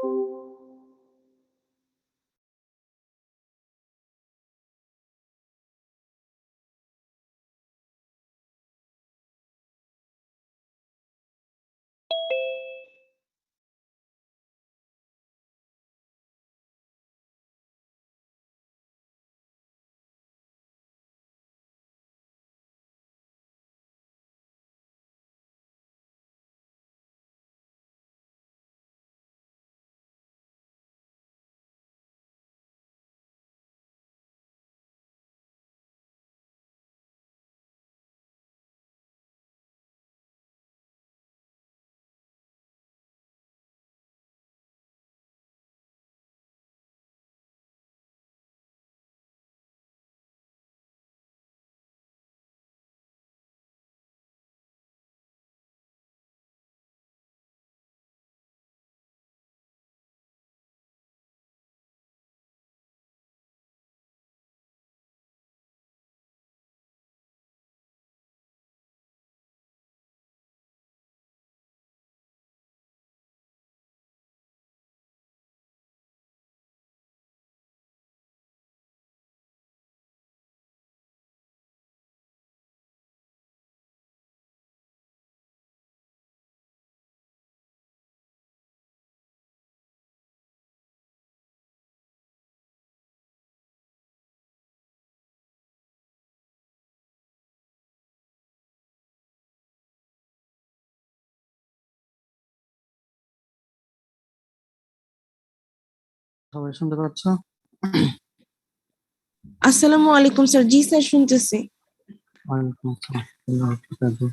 সবাই শুনতে পাচ্ছ? আসসালামু আলাইকুম স্যার। জি স্যার, শুনতেছি। ওয়ালাইকুম আসসালাম। ঠিক আছে।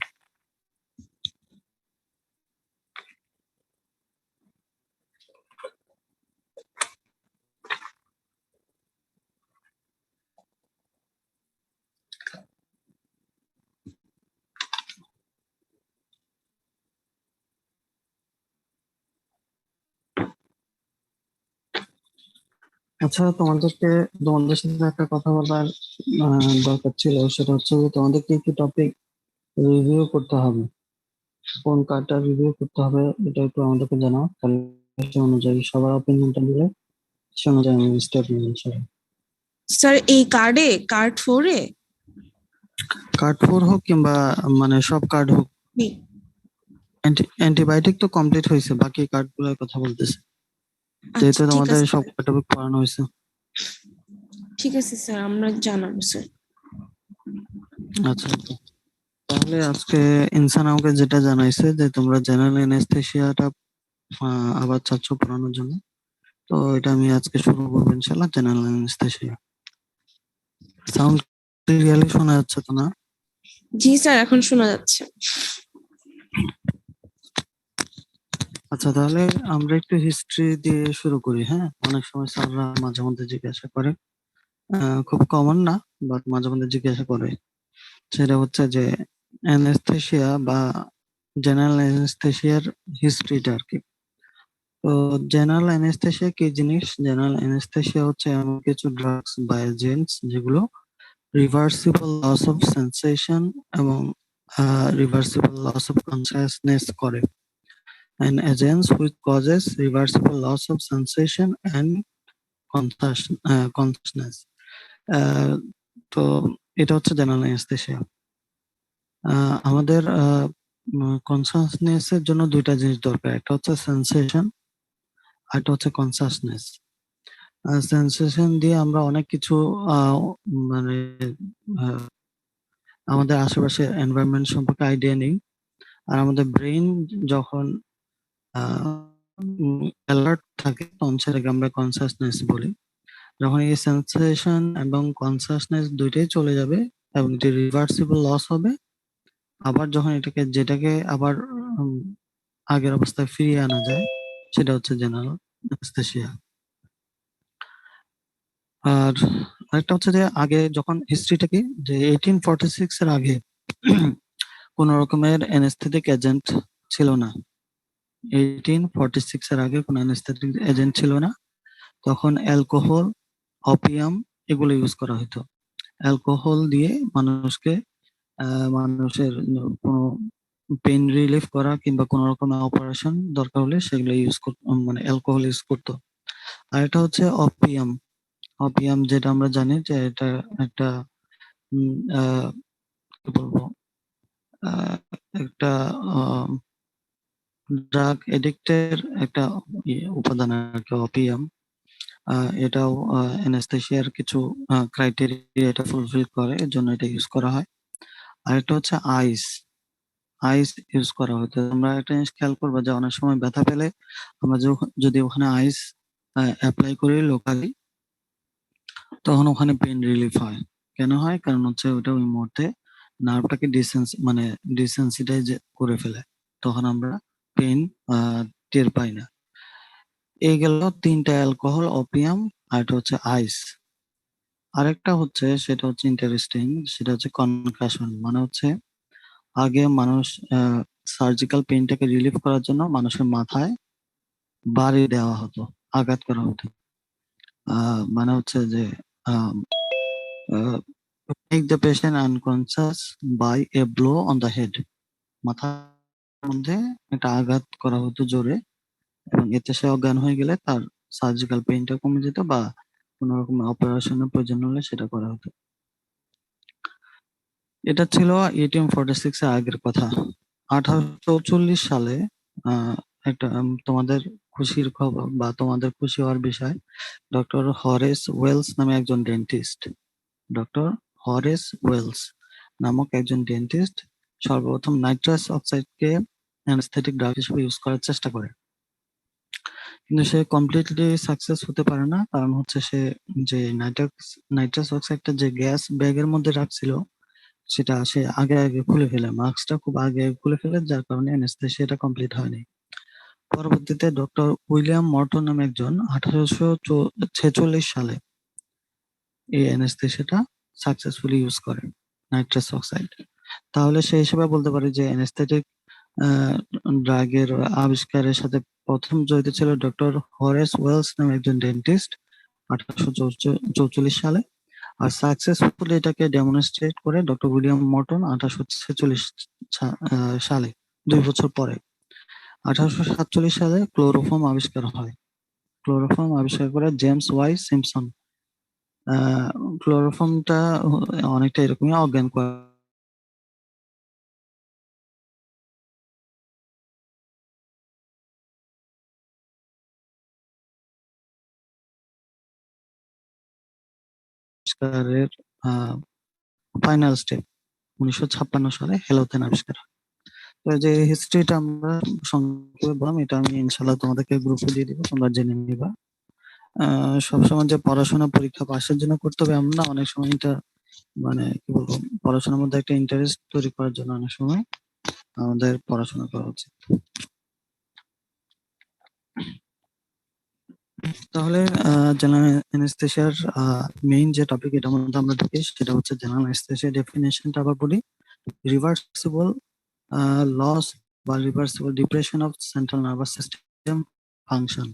আচ্ছা, তোমাদের সাথে একটা কথা বলার দরকার ছিল। সেটা হচ্ছে যে তোমাদেরকে কি টপিক রিভিউ করতে হবে, কোন কার্ডটা রিভিউ করতে হবে এটা একটু আমাদেরকে জানাও, তাহলে সে অনুযায়ী সবার অপিনিয়নটা দিলে সে অনুযায়ী আমি স্টেপ নিই ইনশাআল্লাহ। স্যার এই কার্ড 4-এ কার্ড 4 হোক কিংবা মানে সব কার্ড হোক, অ্যান্টিবায়োটিক তো কমপ্লিট হয়েছে, বাকি কার্ডগুলোর কথা বলতেছে, যেহেতু আচ্ছা ঠিক তোমাদের আছে, সব টপিক পড়ানো হয়েছে। ঠিক আছে স্যার, আমরা জানাবো স্যার। আচ্ছা, তাহলে আজকে ইনসান আমাকে যেটা জানাইছে যে তোমরা জেনারেল অ্যানেস্থেসিয়াটা আবার চাচ্ছ পড়ানোর জন্য, তো এটা আমি আজকে শুরু করবো ইনশাআল্লাহ। জেনারেল অ্যানেস্থেসিয়া সাউন্ড ক্লিয়ারলি শোনা যাচ্ছে তো না? জি স্যার, এখন শোনা যাচ্ছে। আচ্ছা, তাহলে আমরা একটু হিস্ট্রি দিয়ে শুরু করি। হ্যাঁ, অনেক সময় স্যাররা মাঝে মধ্যে জিজ্ঞাসা করে, খুব কমন না, বাট মাঝে মধ্যে জিজ্ঞাসা করে। সেটা হচ্ছে যে অ্যানেস্থেসিয়া বা জেনারেল অ্যানেস্থেসিয়ার হিস্ট্রিটা আর কি। তো জেনারেল অ্যানেস্থেসিয়া কি জিনিস? জেনারেল অ্যানেস্থেসিয়া হচ্ছে এমন কিছু ড্রাগস বা এজেন্টস যেগুলো রিভার্সিবল লস অফ সেন্সেশন এবং রিভার্সিবল লস অফ কনসাসনেস করে, and agents which causes reversible loss of sensation and consciousness. আহ, তো এটা হচ্ছে জেনারেল অ্যানেস্থেসিয়া। আমাদের কনসাসনেস এর জন্য দুইটা জিনিস দরকার, একটা হচ্ছে সেন্সেশন আর একটা হচ্ছে কনসাসনেস। সেন্সেশন দিয়ে আমরা অনেক কিছু মানে আহ, আমাদের আশেপাশের এনভায়রনমেন্ট সম্পর্কে আইডিয়া নেই। আর আমাদের ব্রেইন যখন অ্যালার্ট থাকে তখন সেটাকে আমরা কনসাসনেস বলি। যখন এই সেন্সেশন এবং কনসাসনেস দুইটাই চলে যাবে এবং এটি রিভার্সিবল লস হবে, আবার যখন যেটাকে আবার উম, আগের অবস্থায় ফিরিয়ে আনা যায়, সেটা হচ্ছে জেনারেল অ্যানেস্থেসিয়া। আর আরেকটা হচ্ছে যে আগে যখন হিস্ট্রিটা কি, যে 1846 এর আগে কোন রকমের অ্যানেস্থেটিক এজেন্ট ছিল না। 1846 এর আগে কোনো অ্যানেস্থেটিক এজেন্ট ছিল না। তখন অ্যালকোহল, অপিয়াম এগুলো ইউজ করা হতো। অ্যালকোহল দিয়ে মানুষের কোনো পেইন রিলিফ করা কিংবা কোনো রকমের অপারেশন দরকার হলে সেগুলো মানে অ্যালকোহল ইউজ করতো। আর এটা হচ্ছে অপিয়াম। অপিয়াম যেটা আমরা জানি যে এটা একটা কি বলবো, একটা ড্রাগ এডিক্টের একটা উপাদান আর কি অপিয়াম। এটাও অ্যানেস্থেসিয়ার কিছু ক্রাইটেরিয়া এটা ফুলফিল করে, এর জন্য এটা ইউজ করা হয়। আর একটা হচ্ছে আইস। আইস ইউজ করা হতো। তোমরা একটা জিনিস খেয়াল করবে যে অনেক সময় ব্যথা পেলে আমরা যদি ওখানে আইস অ্যাপ্লাই করি লোকালি, তখন ওখানে পেন রিলিফ হয়। কেন হয়? কারণ হচ্ছে ওটা ওই মুহূর্তে নার্ভটাকে মানে ডিসেন্সিটাইজ করে ফেলে, তখন আমরা পেন টের পাই না। এই গেল তিনটা অ্যালকোহল, অপিয়াম, আর এটা হচ্ছে আইস। আরেকটা হচ্ছে, সেটা হচ্ছে ইন্টারেস্টিং, সেটা হচ্ছে কনকাশন। মানে হচ্ছে আগে মানুষ সার্জিক্যাল পেইনটাকে রিলিফ করার জন্য মানুষের মাথায় বাড়ি দেওয়া হতো, আঘাত করা হতো। মানে হচ্ছে যে make the patient unconscious by a blow on the head. মাথার মধ্যে একটা আঘাত করা হতো জোরে, এবং এতে সে অজ্ঞান হয়ে গেলে তার সার্জিক্যাল পেইনটা কমে যেত, বা কোনো রকম অপারেশনের প্রয়োজন হলে সেটা করা হতো। এটা ছিল 1846 এর আগের কথা। 1840 সালে একটা তোমাদের খুশির খবর বা তোমাদের খুশি হওয়ার বিষয়, ডক্টর হরেস ওয়েলস নামে একজন ডেন্টিস্ট, ডক্টর হরেস ওয়েলস নামক একজন ডেন্টিস্ট সর্বপ্রথম নাইট্রাস অক্সাইডকে অ্যানেস্থেটিক ড্রাগ হিসেবে ইউজ করার চেষ্টা করে। কিন্তু সে কমপ্লিটলি সাকসেস হতে পারে না, কারণ হচ্ছে সে যে নাইট্রাস অক্সাইডটা যে গ্যাস ব্যাগের মধ্যে রাখছিল, সেটা সে আগে আগে খুলে ফেলে, মাস্কটা খুব আগে খুলে ফেলে, যার কারণে অ্যানেস্থেসিয়াটা কমপ্লিট হয়নি। পরবর্তীতে ডক্টর উইলিয়াম মর্টন নামে একজন 1846 সালে এই অ্যানেস্থেসিয়াটা সাকসেসফুলি ইউজ করে, নাইট্রাস অক্সাইড। তাহলে সেই হিসেবে বলতে পারি যে অ্যানেস্থেটিক ড্রাগের আবিষ্কারের সাথে প্রথম জড়িত ছিল ডক্টর হরেস ওয়েলস নামে একজন ডেন্টিস্ট 1844 সালে। আর সাকসেসফুলি এটাকে ডেমনস্ট্রেট করে ডক্টর উইলিয়াম মর্টন 1846 সালে, 2 বছর পরে। 1847 সালে ক্লোরোফর্ম আবিষ্কার হয়। ক্লোরোফর্ম আবিষ্কার করে জেমস ওয়াই সিম্পসন। ক্লোরোফর্মটা অনেকটা এরকমই, অজ্ঞান আবিষ্কারের ফাইনাল স্টেপ 1956 সালে হ্যালোথেন আবিষ্কার হয়। তো এই যে হিস্ট্রিটা আমরা সংক্ষেপে বললাম, এটা আমি ইনশাল্লাহ তোমাদেরকে গ্রুপে দিয়ে দিব, তোমরা জেনে নিবা। সবসময় যে পড়াশোনা পরীক্ষা পাশের জন্য করতে হবে এমন না, অনেক সময় এটা মানে কি বলবো, পড়াশোনার মধ্যে একটা ইন্টারেস্ট তৈরি করার জন্য অনেক সময় আমাদের পড়াশোনা করা উচিত। তাহলে জেনারেল অ্যানেস্থেসিয়ার মেইন যে টপিক, এটার মধ্যে আমরা ঢুকি, সেটা হচ্ছে জেনারেল অ্যানেস্থেসিয়া ডেফিনেশনটা আবার বলি। রিভার্সিবল লস বা reversible depression of central nervous system function.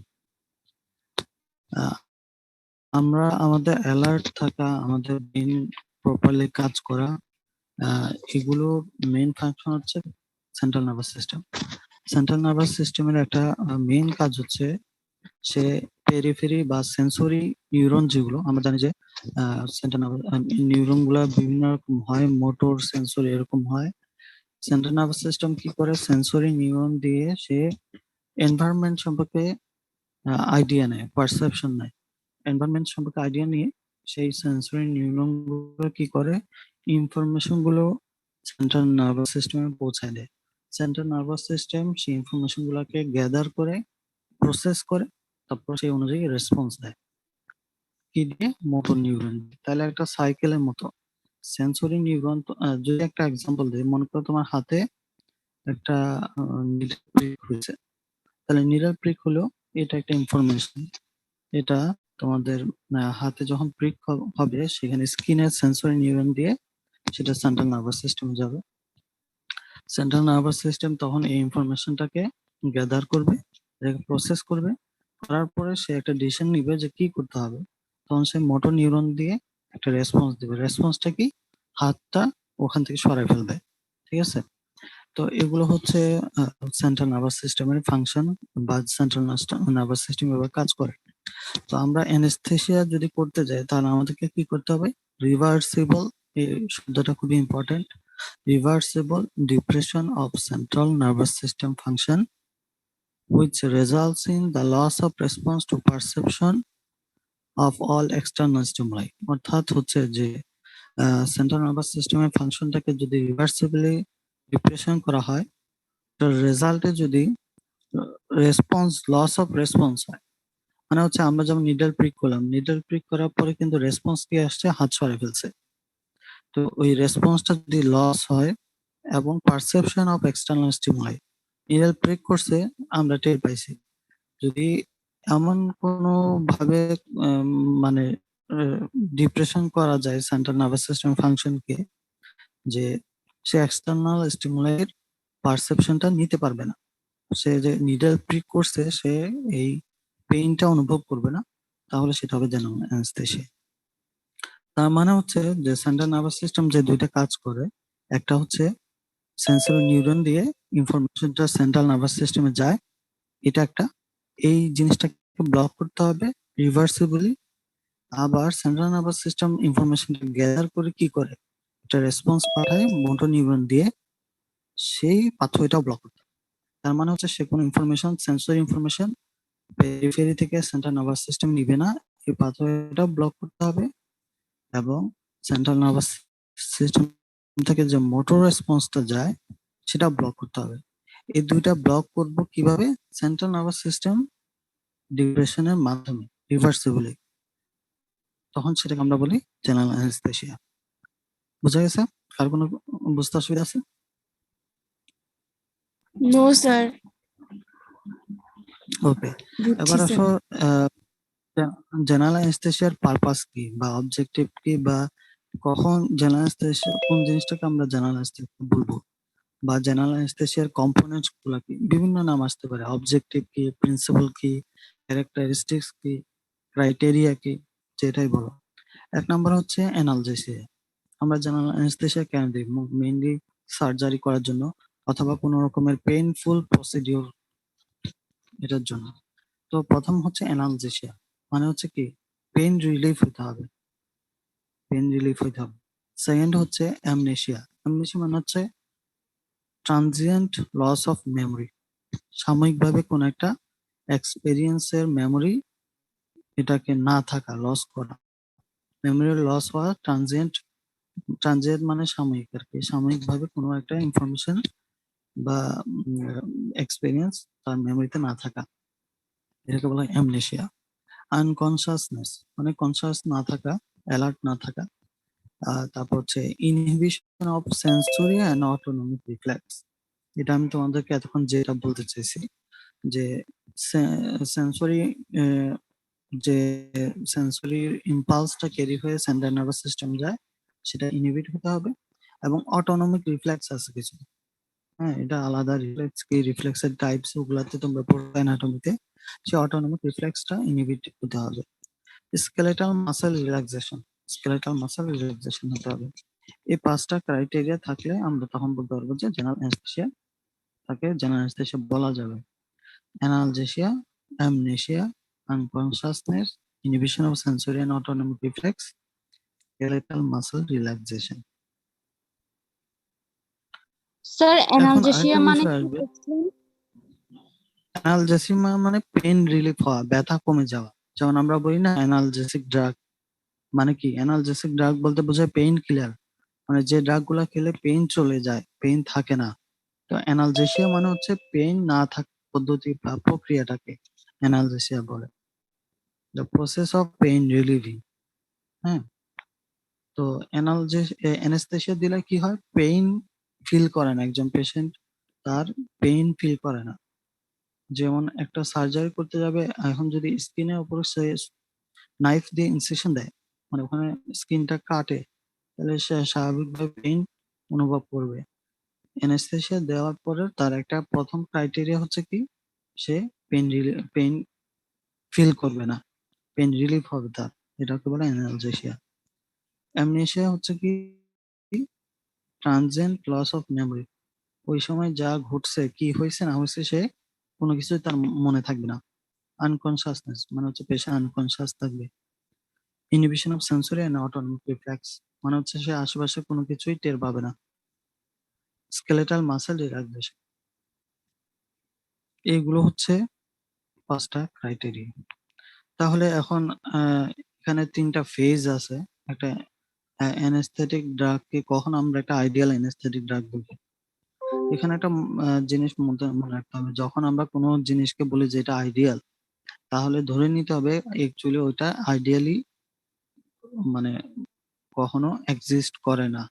আমরা আমাদের অ্যালার্ট থাকা, আমাদের ব্রেন প্রপারলি কাজ করা, এগুলো মেইন ফাংশন হচ্ছে central nervous system. Central nervous সিস্টেমের একটা মেইন কাজ হচ্ছে, সে পেরিফেরি বা সেন্সরি নিউরন, যেগুলো আমরা জানি যে সেন্ট্রাল নার্ভাস নিউরন গুলা বিভিন্ন রকম হয়, মোটর, সেন্সরি এরকম হয়। সেন্ট্রাল নার্ভাস সিস্টেম কি করে, সেন্সরি নিউরন দিয়ে সে এনভায়রনমেন্ট সম্পর্কে আইডিয়া নেয়, পারসেপশন নেয়। এনভায়রনমেন্ট সম্পর্কে আইডিয়া নিয়ে সেই সেন্সরি নিউরন গুলো কি করে, ইনফরমেশন গুলো সেন্ট্রাল নার্ভাস সিস্টেমে পৌঁছায় দেয়। সেন্ট্রাল নার্ভাস সিস্টেম সেই ইনফরমেশন গুলাকে গ্যাদার করে, প্রসেস করে, তারপর সেই অনুযায়ী রেসপন্স দেয়। কি দিয়ে? Motor neuron. তাহলে একটা সাইকেলের মতো সেন্সরি নিউরন। যদি একটা এক্সাম্পল দিই, মনে করো তোমার হাতে একটা নিডল প্রিক হয়েছে, তাহলে নিডল প্রিক হলো, এটা একটা ইনফরমেশন। এটা তোমাদের হাতে যখন প্রিক হবে, সেখানে স্কিনের সেন্সরি নিউরন দিয়ে সেটা সেন্ট্রাল নার্ভাস সিস্টেমে যাবে। সেন্ট্রাল নার্ভাস সিস্টেম তখন এই ইনফরমেশনটাকে গ্যাদার করবে, এটাকে প্রসেস করবে, করার পরে সে একটা ডিসিশন নিবে যে কি করতে হবে। তখন সে মোটর নিউরন দিয়ে একটা রেসপন্স দিবে। রেসপন্সটা কি? হাতটা ওখান থেকে সরাই ফেলবে। ঠিক আছে? তো এগুলো হচ্ছে সেন্ট্রাল নার্ভাস সিস্টেমের ফাংশন বা সেন্ট্রাল নার্ভাস সিস্টেম এভাবে কাজ করে। তো আমরা অ্যানেস্থেসিয়া যদি করতে যাই তাহলে আমাদেরকে কি করতে হবে? রিভার্সিবল, এই শব্দটা খুবই important. Reversible depression of central nervous system function which results in the loss of response to perception of all external stimuli। অর্থাৎ হচ্ছে যে সেন্ট্রাল নার্ভাস সিস্টেমের ফাংশনটাকে যদি রিভার্সিবলি ডিপ্রেশন করা হয়, তার রেজাল্টে যদি লস অফ রেসপন্স হয়, মানে হচ্ছে আমরা যেমন নিডল প্রিক করলাম, নিডল প্রিক করার পরে কিন্তু রেসপন্স কি আসছে? হাত সরে ফেলছে। তো ওই রেসপন্সটা যদি লস হয় এবং perception of external stimuli, needle prick করছে আমরা টের পাইছি, যদি এমন কোনো ভাবে উম, মানে ডিপ্রেশন করা যায় সেন্ট্রাল নার্ভাস সিস্টেম ফাংশনকে, যে সে এক্সটার্নাল স্টিমুলাইয়ের পারসেপশনটা নিতে পারবে না, সে যে নিডল প্রিক করছে সে এই পেইনটা অনুভব করবে না, তাহলে সেটা হবে জেনারেল অ্যানেস্থেসিয়া। তার মানে হচ্ছে যে সেন্ট্রাল নার্ভাস সিস্টেম যে দুইটা কাজ করে, একটা হচ্ছে সেন্সরি নিউরন দিয়ে ইনফরমেশনটা সেন্ট্রাল নার্ভাস সিস্টেমে যায়, এটা একটা, এই জিনিসটাকে ব্লক করতে হবে রিভার্সিবলি। আবার সেন্ট্রাল নার্ভাস সিস্টেম ইনফরমেশনটা গ্যাদার করে কি করে, একটা রেসপন্স পাঠায় মোটর নিউরন দিয়ে, সেই পাথওয়েটাও ব্লক করতে হবে। তার মানে হচ্ছে সে কোনো ইনফরমেশন, সেন্সরি ইনফরমেশন পেরিফেরি থেকে সেন্ট্রাল নার্ভাস সিস্টেম নিবে না, এই পাথওয়েটা ব্লক করতে হবে। এবং সেন্ট্রাল নার্ভাস সিস্টেম থেকে যে মোটর রেসপন্সটা যায় সেটা ব্লক করতে হবে। এই দুইটা ব্লক করব কিভাবে? সেন্ট্রাল নার্ভাস সিস্টেম ডিপ্রেশনের মাধ্যমে, রিভার্সিবলি। তখন সেটাকে আমরা বলি জেনারেল অ্যানেস্থেসিয়া। বুঝা গেছে? কার কোনো বুঝতে অসুবিধা আছে? নো স্যার, ওকে, বুঝছি এবার স্যার। আসো জেনারেল অ্যানেস্থেসিয়ার পারপাস কি বা অবজেক্টিভ কি, বা কখন জেনারেল অ্যানেস্থেসিয়া, কোন জিনিসটাকে আমরা জেনারেল অ্যানেস্থেসিয়া বলবো, বা জেনারেল অ্যানেস্থেসিয়ার কম্পোনেন্টস গুলা কি, বিভিন্ন নাম আসতে পারে। অবজেক্টিভ কি, প্রিন্সিপাল কি, ক্যারেক্টারিস্টিক্স কি, ক্রাইটেরিয়া কি, যেটাই বলো। এক নম্বর হচ্ছে অ্যানালজেসিয়া। আমরা জেনারেল অ্যানেস্থেসিয়া কেন দিই? মেইনলি সার্জারি করার জন্য অথবা কোনো রকমের পেইনফুল প্রসিডিউর, এটার জন্য। তো প্রথম হচ্ছে অ্যানালজেসিয়া, মানে হচ্ছে কি পেইন রিলিফ হতে হবে, পেইন রিলিফ হতে হবে। সেকেন্ড হচ্ছে অ্যামনেসিয়া। অ্যামনেসিয়া মানে হচ্ছে ট্রানজিয়েন্ট লস অফ মেমরি, সাময়িকভাবে কোন একটা এক্সপেরিয়েন্সের মেমরি এটাকে না থাকা, লস করা, মেমরি লস হওয়া ট্রানজিয়েন্ট। ট্রানজিয়েন্ট মানে সাময়িক আর কি, সাময়িকভাবে কোনো একটা ইনফরমেশন বা এক্সপেরিয়েন্স তার মেমরিতে না থাকা, এটাকে বলা হয় অ্যামনেসিয়া। আনকনসাসনেস মানে কনসাস না থাকা, অ্যালার্ট না থাকা। তারপর হচ্ছে inhibition of sensory and autonomic reflex. এটা আমি তোমাদেরকে এতক্ষণ যেটা বলতে চাইছি, যে সেন্সরি, যে সেন্সরি ইম্পালসটা ক্যারি হয়ে সেন্ট্রাল নার্ভাস সিস্টেম যায়, সেটা ইনহিবিট হতে হবে। এবং অটোনমিক রিফ্লেক্স আছে কিছু, হ্যাঁ, এটা আলাদা রিফ্লেক্স, কি রিফ্লেক্সের টাইপস ওগুলাতে তোমরা পড়বে অ্যানাটমিতে, সেই অটোনমিক রিফ্লেক্সটা ইনহিবিট হতে হবে। Skeletal muscle relaxation, skeletal muscle relaxation হতে হবে। এই পাঁচটা ক্রাইটেরিয়া থাকলে আমরা তখন বলতে পারবো যে জেনারেল অ্যানেস্থেসিয়া, তাকে জেনারেল অ্যানেস্থেসিয়া বলা যাবে। Analgesia, amnesia, unconsciousness, inhibition of sensory and autonomic reflex, skeletal muscle relaxation. Sir এখন অ্যানালজেসিয়া আরেকটা মানে বিষয় কি আসবে, বুঝলেন? অ্যানালজেসিয়া মানে পেন রিলিফ হওয়া, ব্যথা কমে যাওয়া। যেমন আমরা বলি না অ্যানালজেসিক ড্রাগ, মানে কি অ্যানালজেসিক ড্রাগ বলতে বোঝায় পেইন কিলার, মানে যে ড্রাগ গুলা খেলে পেইন চলে যায়, পেইন থাকে না। তো অ্যানালজেসিয়া মানে হচ্ছে পেইন না থাকা পদ্ধতি বা প্রক্রিয়াটাকে অ্যানালজেসিয়া বলে, the process of pain relieving. হ্যাঁ, তো অ্যানেস্থেসিয়া দিলে কি হয়, পেইন ফিল করে না একজন পেশেন্ট, তার পেইন ফিল করে না। যেমন একটা সার্জারি করতে যাবে, এখন যদি স্কিনের উপর সে নাইফ দিয়ে ইনসিশন দেয়, মানে ওখানে স্কিনটা কাটে, তাহলে সে স্বাভাবিকভাবে পেইন অনুভব করবে। অ্যানেস্থেসিয়া দেওয়ার পরে তার একটা প্রথম ক্রাইটেরিয়া হচ্ছে কি, সে পেইন ফিল করবে না, পেইন রিলিফ হবে তার, এটাকে বলে অ্যানালজেসিয়া। অ্যামনেসিয়া হচ্ছে কি ট্রানজিয়েন্ট লস অফ মেমরি, ওই সময় যা ঘটছে, কি হয়েছে না হয়েছে, সে কোনো কিছুই তার মনে থাকবে না। আনকনসিয়াসনেস মানে হচ্ছে পেশা আনকনসিয়াস থাকবে। Inhibition of sensory and autonomic reflex মানে হচ্ছে সে আশেপাশে কোনো কিছুই টের পাবে না। স্কেলেটাল মাসেল রিল্যাক্সেশন, এইগুলো হচ্ছে 5টা ক্রাইটেরিয়া। তাহলে এখন এখানে 3টা ফেজ আছে। একটা অ্যানেস্থেটিক ড্রাগকে কখন আমরা একটা আইডিয়াল অ্যানেস্থেটিক ড্রাগ বলি। এখানে একটা জিনিস মনে রাখতে হবে, যখন আমরা কোনো জিনিসকে বলি যে এটা আইডিয়াল, তাহলে ধরে নিতে হবে অ্যাকচুয়ালি ওইটা আইডিয়ালি মানে কখনো এক্সিস্ট করে না,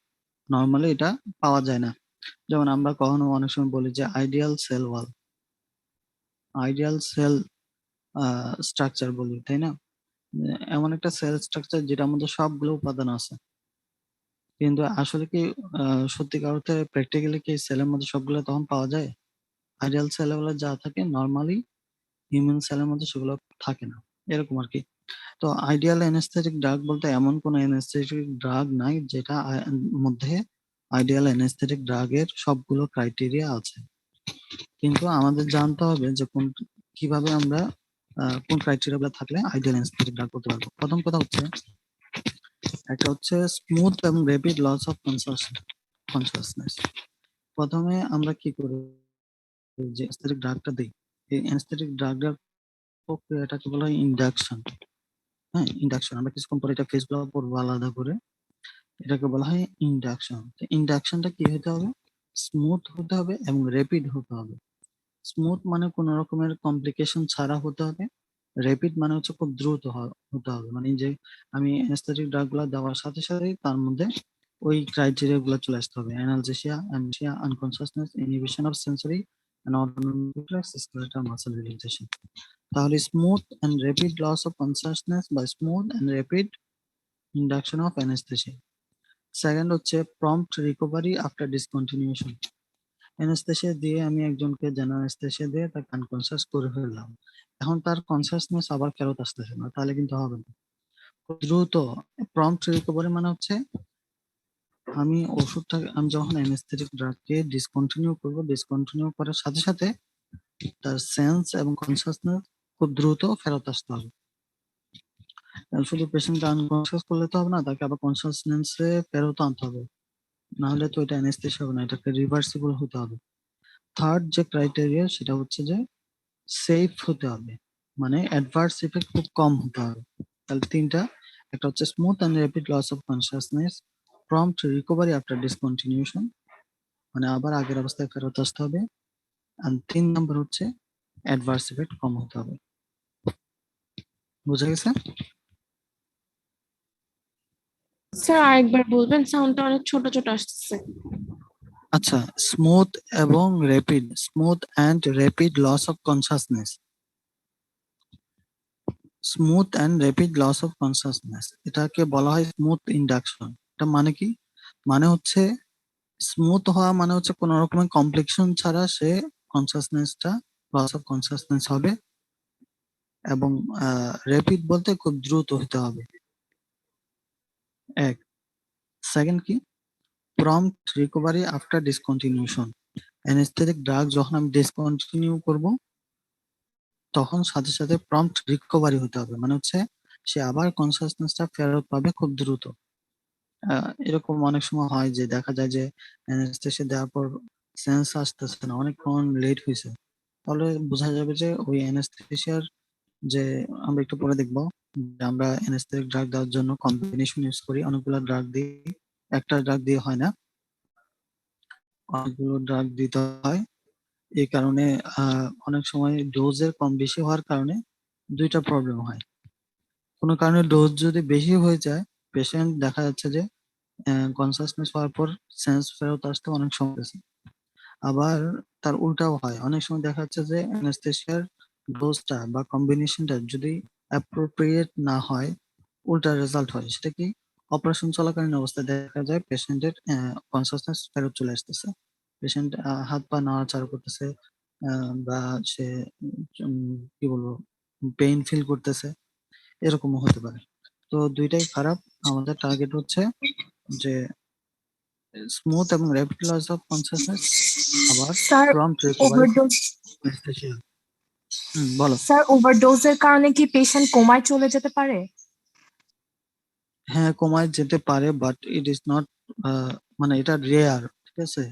নর্মালি এটা পাওয়া যায় না। যেমন আমরা কখনো অনেক সময় বলি যে ideal cell wall, ideal sell structure বলি, তাই না? এমন একটা সেল স্ট্রাকচার যেটার মধ্যে সবগুলো উপাদান আছে, কিন্তু আসলে কি সত্যিকার অর্থে প্র্যাকটিক্যালি কি সেলের মধ্যে সবগুলো তখন পাওয়া যায়? আইডিয়াল সেলে বলে যা থাকে নর্মালি হিউম্যান সেলের মধ্যে সেগুলো থাকে না, এরকম আর কি। তো আইডিয়াল অ্যানেস্থেটিক ড্রাগ বলতে এমন কোন অ্যানেস্থেটিক ড্রাগ নাই যেটা মধ্যে আইডিয়াল অ্যানেস্থেটিক ড্রাগের সবগুলো ক্রাইটেরিয়া আছে। কিন্তু আমাদের জানতে হবে যে কিভাবে আমরা কোন ক্রাইটেরিয়া গুলো থাকলে আইডিয়াল অ্যানেস্থেটিক ড্রাগ করতে পারবো। প্রথম কথা হচ্ছে, একটা হচ্ছে স্মুথ এবং র্যাপিড লস অফ কনসাসনেস। প্রথমে আমরা কি করি, যে অ্যানেস্থেটিক ড্রাগটা দিই, এই অ্যানেস্থেটিক ড্রাগটার প্রক্রিয়াটাকে বলা হয় ইন্ডাকশন। হ্যাঁ, ইন্ডাকশন। আমরা কিছুক্ষণ পরে এটা ফেসগুলো পড়বো আলাদা করে। এটাকে বলা হয় ইন্ডাকশন। তো ইন্ডাকশনটা কি হতে হবে? স্মুথ হতে হবে এবং র্যাপিড হতে হবে। স্মুথ মানে কোনো রকমের কমপ্লিকেশন ছাড়া হতে হবে। র্যাপিড মানে হচ্ছে খুব দ্রুত হতে হবে, মানে যে আমি অ্যানেস্থেটিক ড্রাগ গুলো দেওয়ার সাথে সাথেই তার মধ্যে ওই ক্রাইটেরিয়া গুলো চলে আসতে হবে: analgesia, amnesia, unconsciousness, inhibition of sensory and autonomic reflex, skeletal muscle relaxation. তাহলে smooth and rapid loss of consciousness বা smooth and rapid induction of anaesthesia. Second হচ্ছে prompt recovery after discontinuation. Anaesthesia দিয়ে আমি একজনকে জেনারেল অ্যানেস্থেসিয়া দিয়ে তাকে unconscious করে ফেললাম, এখন তার কনসিয়াসনেস আবার ফেরত আসতেছে না, তাহলে কিন্তু হবে না। খুব দ্রুত প্রম্পট রিকভারি মানে হচ্ছে আমি যখন অ্যানেস্থেটিক ড্রাগকে ডিসকন্টিনিউ করব, ডিসকন্টিনিউ করার সাথে সাথে তার সেন্স এবং কনসিয়াসনেস খুব দ্রুত ফেরত আসতে হবে। শুধু পেশেন্টকে আনকনসিয়াস করলে তো হবে না, তাকে আবার কনসিয়াসনেসে ফেরত আনতে হবে, না হলে তো এটা অ্যানেস্থেসিয়া হবে না, এটাকে রিভার্সিবল হতে হবে। থার্ড যে ক্রাইটেরিয়া সেটা হচ্ছে যে সেফ হতে হবে, মানে অ্যাডভার্স ইফেক্ট খুব কম হতে হবে। তাহলে 3টা, একটা হচ্ছে smooth and rapid loss of consciousness, prompt recovery after discontinuation মানে আবার আগের অবস্থায় ফেরত আসতে হবে, আর 3 নাম্বার হচ্ছে অ্যাডভার্স ইফেক্ট কম হতে হবে। বুঝা গেছে? স্যার আরেকবার বলবেন, সাউন্ডটা অনেক ছোট ছোট আসতেছে। আচ্ছা, স্মুথ এবং rapid, smooth and rapid loss of consciousness, smooth and rapid loss of consciousness এটাকে বলা হয় স্মুথ ইন্ডাকশন। এটা মানে কি? মানে হচ্ছে স্মুথ হওয়া মানে হচ্ছে কোন রকমের কমপ্লিকেশন ছাড়া সে কনসাসনেসটা, লস অফ কনসাসনেস হবে, এবং র্যাপিড বলতে খুব দ্রুত হতে হবে। এক। সেকেন্ড কি? Prompt recovery after discontinuation. Anaesthetic drug যখন আমি ডিসকন্টিনিউ করব, তখন সাথে সাথে প্রম্পট রিকভারি হতে হবে, মানে হচ্ছে সে আবার কনসাসনেসটা ফেরত পাবে খুব দ্রুত। এরকম অনেক সময় হয় যে দেখা যায় যে অ্যানেস্থেসিয়া দেওয়ার পর সেন্স আসতেছে না, অনেকক্ষণ লেট হয়েছে, তাহলে বোঝা যাবে যে ওই অ্যানেস্থেসিয়ার যে, আমরা একটু পরে দেখবো যে আমরা অ্যানেস্থেটিক ড্রাগ দেওয়ার জন্য কম্বিনেশন ইউজ করি, অনেকগুলো ড্রাগ দিই, একটা ড্রাগ দিয়ে হয় না, অনেকগুলো ড্রাগ দিতে হয়। এই কারণে অনেক সময় ডোজের কম বেশি হওয়ার কারণে 2টা প্রবলেম হয়। কোনো কারণে ডোজ যদি বেশি হয়ে যায়, পেশেন্ট দেখা যাচ্ছে যে কনসাসনেস হওয়ার পর সেন্স ফেরত আসতে অনেক সময় লাগে। আবার তার উল্টাও হয়, অনেক সময় দেখা যাচ্ছে যে অ্যানেস্থেসিয়ার ডোজটা বা কম্বিনেশনটা যদি অ্যাপ্রোপ্রিয়েট না হয়, উল্টা রেজাল্ট হয়। সেটা কি? অপারেশন চলাকালীন অবস্থায় দেখা যায় পেশেন্টের কনসাসনেস ফেরত চলে আসতেছে, পেশেন্ট হাত পা নাড়াচাড়া করতেছে, বা সে কি বলবো, পেইন ফিল করতেছে, এরকমও হতে পারে। তো দুইটাই খারাপ। আমাদের টার্গেট হচ্ছে যে স্মুথ এবং র্যাপিড লস অফ কনসিয়াসনেস, আবার sir prompt recovery overdose anaesthesia. বলো। স্যার ওভারডোজের কারণে কি পেশেন্ট কোমায় চলে যেতে পারে? হ্যাঁ, কোমায় যেতে পারে, বাট ইট ইজ নট, মানে এটা রেয়ার, ঠিক আছে।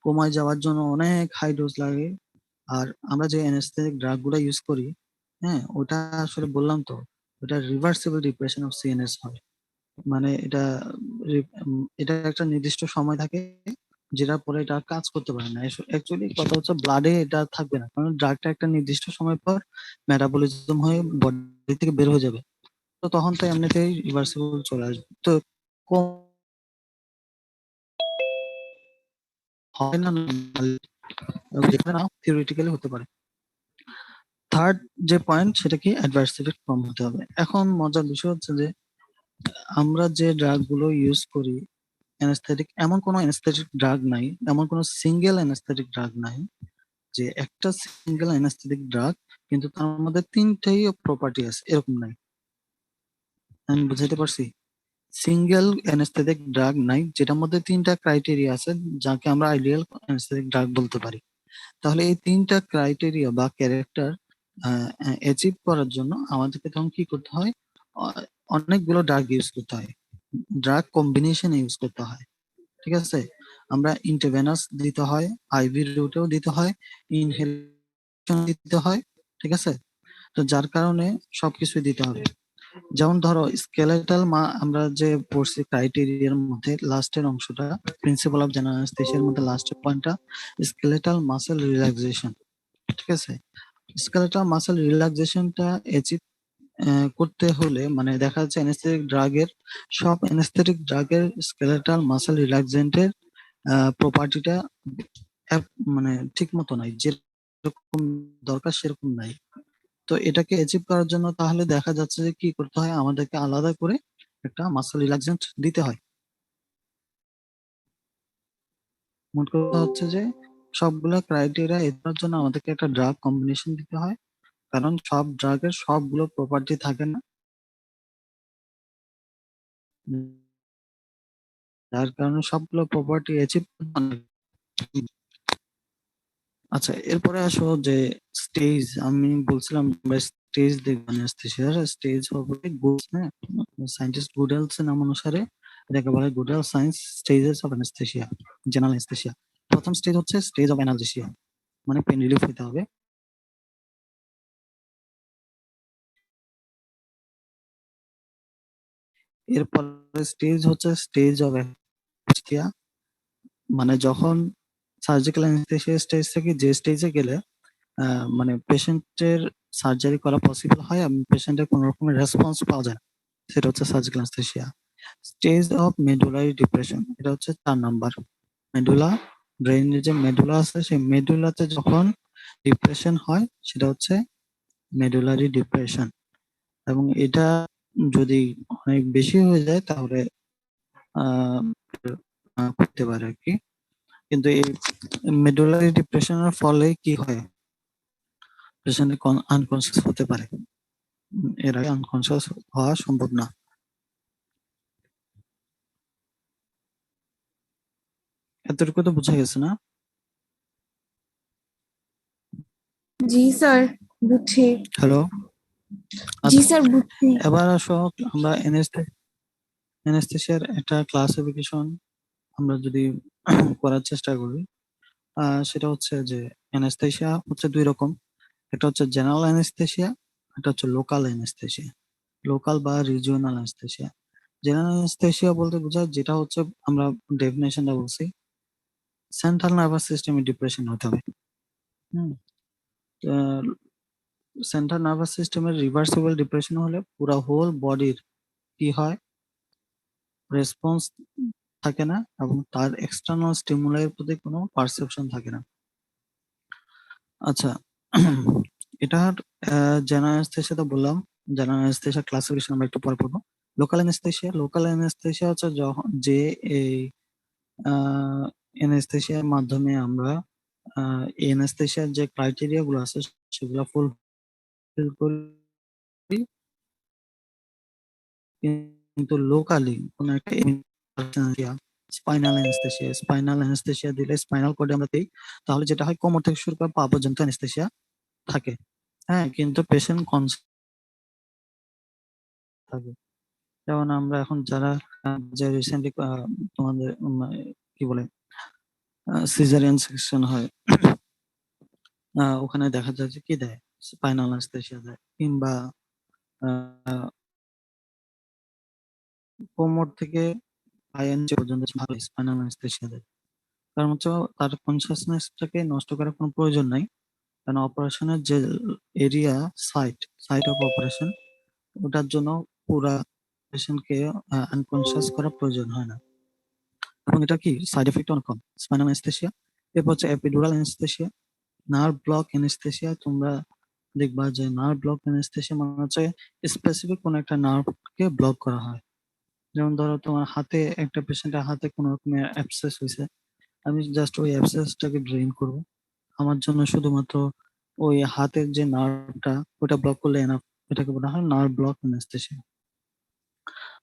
কোমায় যাওয়ার জন্য অনেক হাই ডোজ লাগে। আর আমরা যে অ্যানেস্থেটিক ড্রাগ গুলো ইউজ করি, হ্যাঁ, ওটা আসলে বললাম তো, ওটা রিভার্সিবল ডিপ্রেশন অফ সিএনএস হয়। মানে এটা একটা নির্দিষ্ট সময় থাকে, যেটা পরে এটা আর কাজ করতে পারে না। অ্যাকচুয়ালি কথা হচ্ছে ব্লাডে এটা থাকবে না, কারণ ড্রাগটা একটা নির্দিষ্ট সময় পর মেটাবলিজম হয়ে বডি থেকে বের হয়ে যাবে। তো তখন তো এমনিতেই রিভার্সিবল চলে আসবে। তো কম হয় না normally, যেখানে না থিওরিটিক্যালি হতে পারে। থার্ড যে পয়েন্ট, সেটা কি অ্যাডভার্স এফেক্ট কম হতে হবে। এখন মজার বিষয় হচ্ছে যে আমরা যে ড্রাগ গুলো ইউজ করি অ্যানেস্থেটিক, এমন কোনো অ্যানেস্থেটিক ড্রাগ নাই, এমন কোনো সিঙ্গেল অ্যানেস্থেটিক ড্রাগ নাই যে একটা সিঙ্গেল অ্যানেস্থেটিক ড্রাগ কিন্তু তার মধ্যে তিনটেই প্রপার্টি আছে, এরকম নাই। আমি বুঝাইতে পারছি? সিঙ্গেল অ্যানেস্থেটিক ড্রাগ নাই যেটার মধ্যে তিনটা ক্রাইটেরিয়া আছে, যাকে আমরা আইডিয়াল অ্যানেস্থেটিক ড্রাগ বলতে পারি। তাহলে এই তিনটা ক্রাইটেরিয়া বা ক্যারেক্টার অ্যাচিভ করার জন্য আমাদেরকে তখন কি করতে হয়? অ- অনেকগুলো ড্রাগ ইউজ করতে হয়, ড্রাগ কম্বিনেশন ইউজ করতে হয়, ঠিক আছে। আমরা ইন্টারভেনাস দিতে হয়, আইভি রুটেও দিতে হয়, ইনহেলেশন দিতে হয়, ঠিক আছে। তো যার কারণে সবকিছুই দিতে হবে। যেমন ধরো স্কেলেটাল আমরা যে পড়ছি ক্রাইটেরিয়ার মধ্যে লাস্টের অংশটা, প্রিন্সিপাল অফ জেনারেল অ্যানেস্থেসিয়ার মধ্যে লাস্টের পয়েন্টটা স্কেলেটাল মাসেল রিল্যাক্সেশন, ঠিক আছে। স্কেলেটাল মাসেল রিল্যাক্সেশনটা অ্যাচিভ করতে হলে, মানে দেখা যাচ্ছে সব অ্যানেস্থেটিক ড্রাগের স্কেলেটাল মাসেল রিল্যাক্সেন্টের প্রপার্টিটা মানে ঠিক মতো নাই, যেরকম দরকার সেরকম নাই। তো এটাকে অ্যাচিভ করার জন্য তাহলে দেখা যাচ্ছে যে কি করতে হয়, আমাদেরকে আলাদা করে একটা মাসেল রিল্যাক্সেন্ট দিতে হয়। মোট কথা হচ্ছে যে সবগুলা ক্রাইটেরিয়া এটার জন্য আমাদেরকে একটা ড্রাগ কম্বিনেশন দিতে হয়, কারণ সব ড্রাগের সবগুলো প্রপার্টি থাকে না। যার কারণে সবগুলো প্রপার্টি অ্যাচিভ। আচ্ছা, এরপরে আসো যে স্টেজ, আমি বলছিলাম স্টেজ দেখবেন অ্যানেস্থেসিয়ার স্টেজ হবে গুডস, হ্যাঁ। সায়েন্টিস্ট গুডেলস এর নাম অনুসারে এটাকে বলে Guedel science stages of anaesthesia, general anaesthesia. প্রথম স্টেজ হচ্ছে স্টেজ অফ অ্যানালজেসিয়া, মানে পেন রিলিফ হতে হবে। এরপরে স্টেজ হচ্ছে স্টেজ অফ অ্যানেস্থেসিয়া, মানে যখন সার্জিক্যাল অ্যানেস্থেসিয়া স্টেজ থেকে যে স্টেজে গেলে মানে পেশেন্টের সার্জারি করা পসিবল হয় এবং পেশেন্টের কোনো রকমের রেসপন্স পাওয়া যায় না, সেটা হচ্ছে surgical anaesthesia. Stage of medullary depression, এটা হচ্ছে 4 নাম্বার। মেডুলা, ব্রেইনের যে মেডুলা আছে সেই মেডুলাতে যখন ডিপ্রেশন হয় সেটা হচ্ছে মেডুলারি ডিপ্রেশন, এবং এটা যদি অনেক বেশি হয়ে যায় তাহলে আহ করতে পারে আর কি। কিন্তু এই মেডুলারি ডিপ্রেশনের ফলে কি হয়, পেশেন্ট আনকনসিয়াস হতে পারে। এর আগে আনকনসিয়াস হওয়া সম্ভব না। এতটুকু তো বোঝা গেছে না? জি স্যার, বুঝছি। হ্যালো। জি আচ্ছা, স্যার, বুঝছি। এবার আসো আমরা অ্যানেস্থেসিয়ার একটা ক্লাসিফিকেশন আমরা যদি করার চেষ্টা করি, সেটা হচ্ছে যে অ্যানেস্থেসিয়া হচ্ছে 2 রকম। একটা হচ্ছে জেনারেল অ্যানেস্থেসিয়া, একটা হচ্ছে লোকাল অ্যানেস্থেসিয়া, লোকাল বা রিজিওনাল অ্যানেস্থেসিয়া। জেনারেল অ্যানেস্থেসিয়া বলতে বোঝায় যেটা হচ্ছে, আমরা ডেফিনেশনটা বলছি, সেন্ট্রাল নার্ভাস সিস্টেমে ডিপ্রেশন হতে হবে। হুম। সেন্ট্রাল নার্ভাস সিস্টেমের রিভার্সিবল ডিপ্রেশন হলে পুরো হোল বডির কি হয়, রেসপন্স থাকে না এবং তার এক্সটার্নাল স্টিমুলাইয়ের প্রতি কোনো পারসেপশন থাকে না। আচ্ছা, এটার জেনারেল অ্যানেস্থেসিয়া তো বললাম, জেনারেল অ্যানেস্থেসিয়া ক্লাসিফিকেশন আমরা একটু পরে পড়বো। লোকাল অ্যানেস্থেসিয়া হচ্ছে যখন যে এই অ্যানেস্থেসিয়ার মাধ্যমে আমরা এই অ্যানেস্থেসিয়ার যে ক্রাইটেরিয়া গুলো আছে সেগুলো ফুলফিল করি, কিন্তু লোকালি কোনো একটা স্পাইনাল অ্যানেস্থেসিয়া দিলে স্পাইনাল কর্ডে আমরা দিই, তাহলে যেটা হয় কোমর থেকে শুরু করে পা পর্যন্ত অ্যানেস্থেসিয়া থাকে। হ্যাঁ, কিন্তু পেশেন্ট থাকে। যেমন আমরা এখন যারা যে রিসেন্টলি তোমাদের কি বলে সিজারিয়ান সেকশন হয়, ওখানে দেখা যায় যে কি দেয়, স্পাইনাল অ্যানেস্থেসিয়া দেয়, কিংবা কোমর থেকে পায়ের নিচে পর্যন্ত ভালো স্পাইনাল অ্যানেস্থেসিয়া দেয়। কারণ হচ্ছে তার কনসাসনেসটাকে নষ্ট করার কোনো প্রয়োজন নাই, কারণ অপারেশনের যে এরিয়া, সাইট অফ অপারেশন, ওটার জন্য পুরা পেশেন্টকে আনকনসিয়াস করার প্রয়োজন হয় না, এবং এটা কি সাইড এফেক্ট অনেক কম স্পাইনাল অ্যানেস্থেসিয়া। এরপর হচ্ছে epidural anaesthesia, nerve block anaesthesia. তোমরা দেখবা যে নার্ভ ব্লক অ্যানেস্থেসিয়া মানে হচ্ছে স্পেসিফিক কোনো একটা নার্ভকে ব্লক করা হয়। যেমন ধরো তোমার হাতে, একটা পেশেন্টের হাতে কোনো রকমের অ্যাবসেস হয়েছে, আমি জাস্ট ওই অ্যাবসেসটাকে ড্রেন করব, আমার জন্য শুধুমাত্র ওই হাতের যে নার্ভটা ওটা ব্লক করলে এনাফ। এটাকে বলা হয় নার্ভ ব্লক অ্যানেস্থেসিয়া।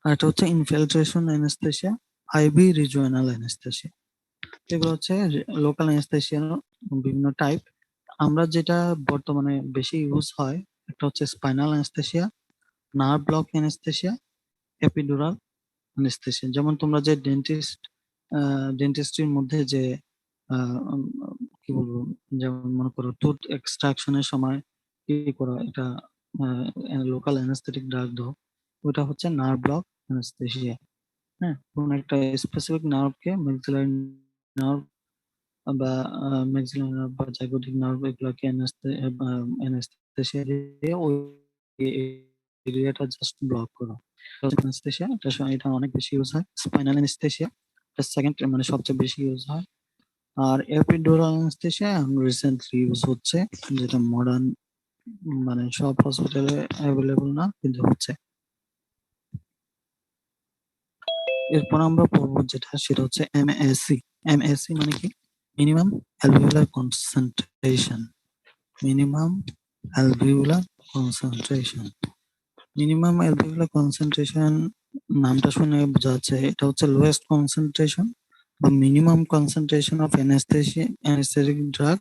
আর এটা হচ্ছে infiltration anaesthesia, IV regional anaesthesia. এগুলো হচ্ছে লোকাল অ্যানেস্থেসিয়ার বিভিন্ন টাইপ। আমরা যেটা বর্তমানে বেশি ইউজ হয়, একটা হচ্ছে spinal anaesthesia, nerve block anaesthesia, epidural anaesthesia. যেমন তোমরা যে ডেন্টিস্ট্রির মধ্যে যে কি বলবো, যেমন মনে করো টুথ এক্সট্রাকশনের সময় কি করা, এটা লোকাল অ্যানেস্থেটিক ড্রাগ দাও, ওটা হচ্ছে নার্ভ ব্লক অ্যানেস্থেসিয়া। হ্যাঁ, কোন একটা স্পেসিফিক নার্ভকে, ম্যাক্সিলারি নার্ভ বা ম্যাক্সিলারি নার্ভ বা জাইগোটিক নার্ভ, এগুলোকে অ্যানেস্থেসিয়া দিয়ে ওই এরিয়াটা জাস্ট ব্লক করা। অ্যানেস্থেসিয়া এটা অনেক বেশি ইউজ হয়। স্পাইনাল অ্যানেস্থেসিয়া এটা সেকেন্ড, মানে সবচেয়ে বেশি ইউজ হয়। আর এপিডুরাল অ্যানেস্থেসিয়া রিসেন্টলি ইউজ হচ্ছে, যেটা মডার্ন, মানে সব হসপিটালে অ্যাভেলেবল না, কিন্তু হচ্ছে। এরপর আমরা পড়বো যেটা, সেটা হচ্ছে এমএসসি। এমএসসি মানে কি? Minimum alveolar concentration. Minimum alveolar concentration. Minimum alveolar concentration নামটা শুনে বোঝা যাচ্ছে এটা হচ্ছে লোয়েস্ট কনসেন্ট্রেশন বা minimum concentration of anaesthetic drug,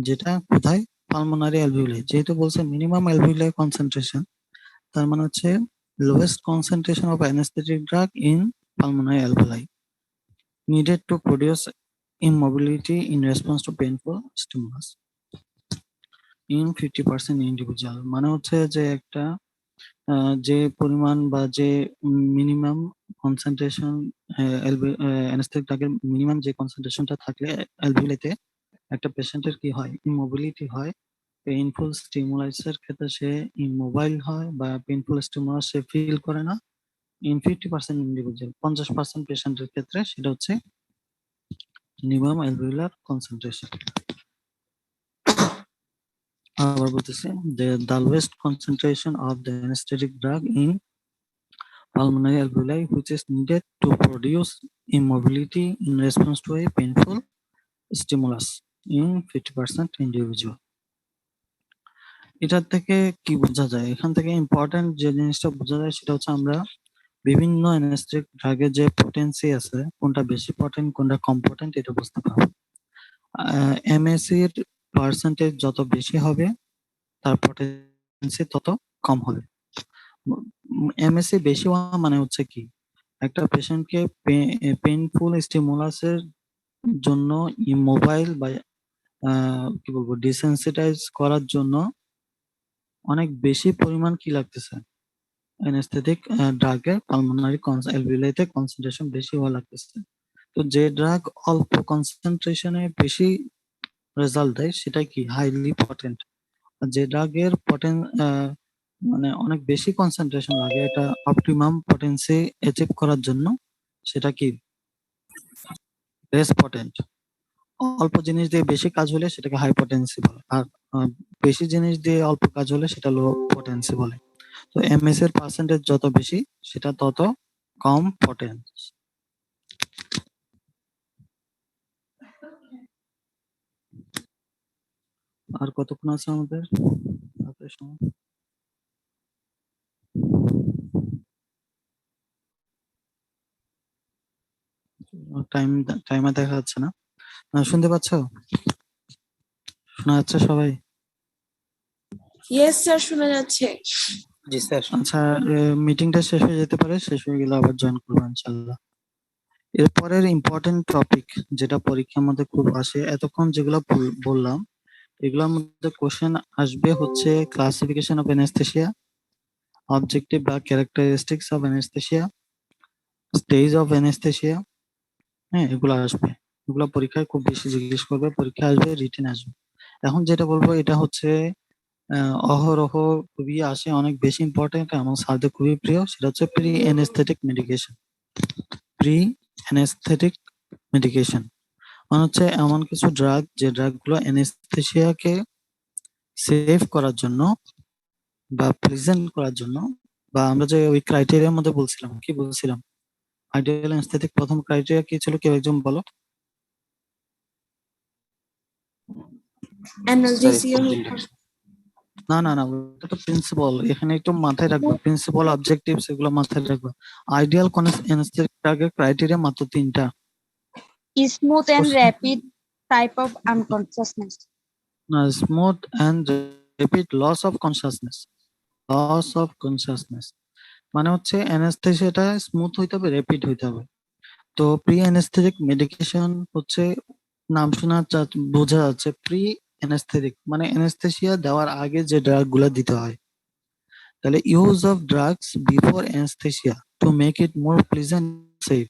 যেটা কোথায়? Pulmonary alveoli. যেহেতু বলছে মিনিমাম অ্যালভিওলার কনসেন্ট্রেশন, তার মানে হচ্ছে lowest concentration of anesthetic drug in pulmonary alveoli needed to produce immobility in response to painful stimulus in 50% individual। মানে হচ্ছে যে একটা যে পরিমাণ বা যে মিনিমাম কনসেন্ট্রেশন, অ্যানেস্থেটিক ড্রাগের মিনিমাম যে কনসেন্ট্রেশনটা থাকলে অ্যালভিওলাইতে একটা পেশেন্টের কি হয়? ইমোবিলিটি হয়। পেইনফুল স্টিমুলাসের ক্ষেত্রে সে ইমোবাইল হয় বা পেইনফুল স্টিমুলাস সে ফিল করে না। ইন 50% ইন্ডিভিজুয়াল, 50% পেশেন্টের ক্ষেত্রে সেটা হচ্ছে মিনিমাম অ্যালভিওলার কনসেন্ট্রেশন। আবার বলতেছে যে the lowest concentration of the anesthetic drug in pulmonary alveoli which is needed to produce immobility in response to a painful stimulus in 50% individual। এটার থেকে কি বোঝা যায়? এখান থেকে ইম্পর্টেন্ট যে জিনিসটা বোঝা যায় সেটা হচ্ছে আমরা বিভিন্ন অ্যানেস্থেটিক ড্রাগের যে পটেন্সি আছে, কোনটা বেশি পটেন্ট কোনটা কম পটেন্ট, এটা বুঝতে পারবো। এমএসসি এর পার্সেন্টেজ যত বেশি হবে তার পটেন্সি তত কম হবে। এমএসসি বেশি হওয়া মানে হচ্ছে কি, একটা পেশেন্টকে পেইনফুল স্টিমুলাসের জন্য ইমোবাইল বা কি বলবো ডিসেন্সিটাইজ করার জন্য অনেক বেশি পরিমাণ কি লাগতেছে, অ্যানেস্থেটিক ড্রাগের পালমোনারি অ্যালভিওলাইতে কনসেন্ট্রেশন বেশি হওয়া লাগতেছে। তো যে ড্রাগ অল্প কনসেন্ট্রেশনে বেশি রেজাল্ট দেয় সেটা কি হাইলি পটেন্ট। আর যে ড্রাগের মানে অনেক বেশি কনসেন্ট্রেশন লাগে এটা অপটিমাম পটেন্সি অ্যাচিভ করার জন্য, সেটা কি লেস পটেন্ট। অল্প জিনিস দিয়ে বেশি কাজ হলে সেটাকে হাই পটেন্সি বলে, আর বেশি জিনিস দিয়ে অল্প কাজ হলে সেটা লো পটেন্সি বলে। তো এমএস এর পার্সেন্টেজ যত বেশি সেটা তত কম পটেন্স। আর কতক্ষণ আছে আমাদের হাতে সময়? টাইমে দেখা যাচ্ছে না। শুনতে পাচ্ছ? শোনা যাচ্ছে সবাই? ইয়েস স্যার, শোনা যাচ্ছে। জি স্যার। আচ্ছা, মিটিংটা শেষ হয়ে যেতে পারে, শেষ হয়ে গেলে আবার জয়েন করবো ইনশাল্লাহ। এরপরের ইম্পর্টেন্ট টপিক যেটা পরীক্ষার মধ্যে খুব আসে, এতক্ষণ যেগুলো বললাম এগুলোর মধ্যে কোশ্চেন আসবে হচ্ছে ক্লাসিফিকেশন অফ অ্যানেস্থেসিয়া, অবজেক্টিভ বা characteristics of anaesthesia, stage of anaesthesia. হ্যাঁ, এগুলো আসবে, এগুলো পরীক্ষায় খুব বেশি জিজ্ঞেস করবে, পরীক্ষা আসবে, রিটেন আসবে। এখন যেটা বলবো এটা হচ্ছে অহরহ খুবই আসে, অনেক বেশি ইম্পর্টেন্ট এবং স্যারদের খুবই প্রিয়, সেটা হচ্ছে pre anaesthetic medication. Pre anaesthetic medication মানে হচ্ছে এমন কিছু ড্রাগ যে ড্রাগ গুলো অ্যানেস্থেসিয়াকে সেভ করার জন্য বা প্রেজেন্ট করার জন্য, বা আমরা যে ওই ক্রাইটেরিয়ার মধ্যে বলছিলাম, কি বলছিলাম, আইডিয়াল অ্যানেস্থেটিক প্রথম ক্রাইটেরিয়া কি ছিল, কেউ একজন বলো। অ্যানালজেসিয়া না না না, ওটা তো প্রিন্সিপাল, এখানে একটু মাথায় রাখবা, প্রিন্সিপাল অবজেক্টিভস এগুলো মাথায় রাখবা। আইডিয়াল কোন অ্যানেস্থেটিক ড্রাগের ক্রাইটেরিয়া মাত্র 3টা। Smooth and rapid type of unconsciousness. না, smooth and rapid loss of consciousness. Loss of consciousness মানে হচ্ছে অ্যানেস্থেসিয়াটা স্মুথ হইতে হবে, রেপিড হইতে হবে। তো প্রি অ্যানেস্থেটিক মেডিকেশন হচ্ছে, নাম শোনা বোঝা যাচ্ছে, প্রি অ্যানেস্থেটিক মানে অ্যানেস্থেসিয়া দেওয়ার আগে যে ড্রাগ গুলা দিতে হয়। তাহলে use of drugs before anaesthesia to make it more pleasant safe,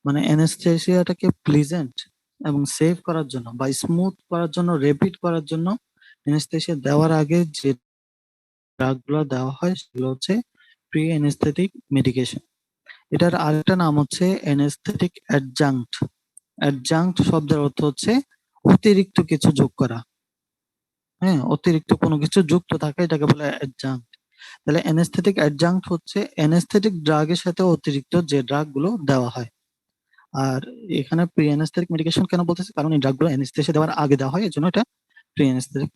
মানে অ্যানেস্থেসিয়াটাকে প্লিজেন্ট এবং সেভ করার জন্য বা স্মুথ করার জন্য, রেপিড করার জন্য অ্যানেস্থেসিয়া দেওয়ার আগে যে ড্রাগ গুলো দেওয়া হয় সেগুলো হচ্ছে প্রি অ্যানেস্থেটিক মেডিকেশন। এটার আরেকটা নাম হচ্ছে অ্যানেস্থেটিক অ্যাডজাংক্ট। অ্যাডজাংক্ট শব্দের অর্থ হচ্ছে অতিরিক্ত কিছু যোগ করা। হ্যাঁ, অতিরিক্ত কোনো কিছু যুক্ত থাকে এটাকে বলে অ্যাডজাংক্ট। তাহলে অ্যানেস্থেটিক অ্যাডজাংক্ট হচ্ছে অ্যানেস্থেটিক ড্রাগের সাথে অতিরিক্ত যে ড্রাগ গুলো দেওয়া হয়। আর এখানে প্রি অ্যানেস্থেটিক মেডিকেশন কেন বলতেছে, কারণ এই ড্রাগগুলো অ্যানেস্থেসিয়া দেওয়ার আগে দেওয়া হয়, এজন্য এটা প্রি অ্যানেস্থেটিক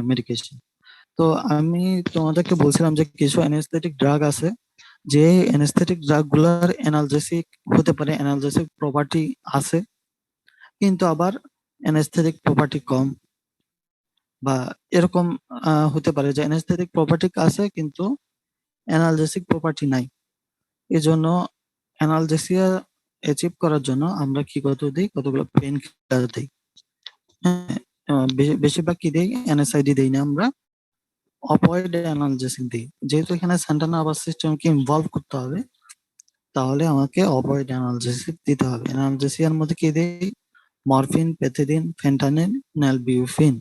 মেডিকেশন। তো আমি তোমাদেরকে বলছিলাম যে কিছু অ্যানেস্থেটিক ড্রাগ আছে, যে অ্যানেস্থেটিক ড্রাগ গুলার অ্যানালজেসিক হতে পারে, অ্যানালজেসিক প্রপার্টি আছে, কিন্তু আবার অ্যানেস্থেটিক প্রপার্টি কম, বা এরকম হতে পারে যে অ্যানেস্থেটিক প্রপার্টি আছে কিন্তু অ্যানালজেসিক প্রপার্টি নাই। এজন্য অ্যানালজেসিয়া অ্যাচিভ করার জন্য আমরা কি দিই, কতগুলো পেন কিলার দিই। হ্যাঁ, বেশিরভাগ কি দিই, এনএসআইডি দিই না, আমরা অপয়েড অ্যানালজেসিক দিই। যেহেতু এখানে সেন্ট্রাল নার্ভাস সিস্টেমকে ইনভলভ করতে হবে, তাহলে আমাকে অপয়েড অ্যানালজেসিক দিতে হবে। অ্যানালজেসিয়ার মধ্যে কি দিই, মরফিন, প্যাথিডিন, ফেন্টানিল, ন্যালবিউফিন,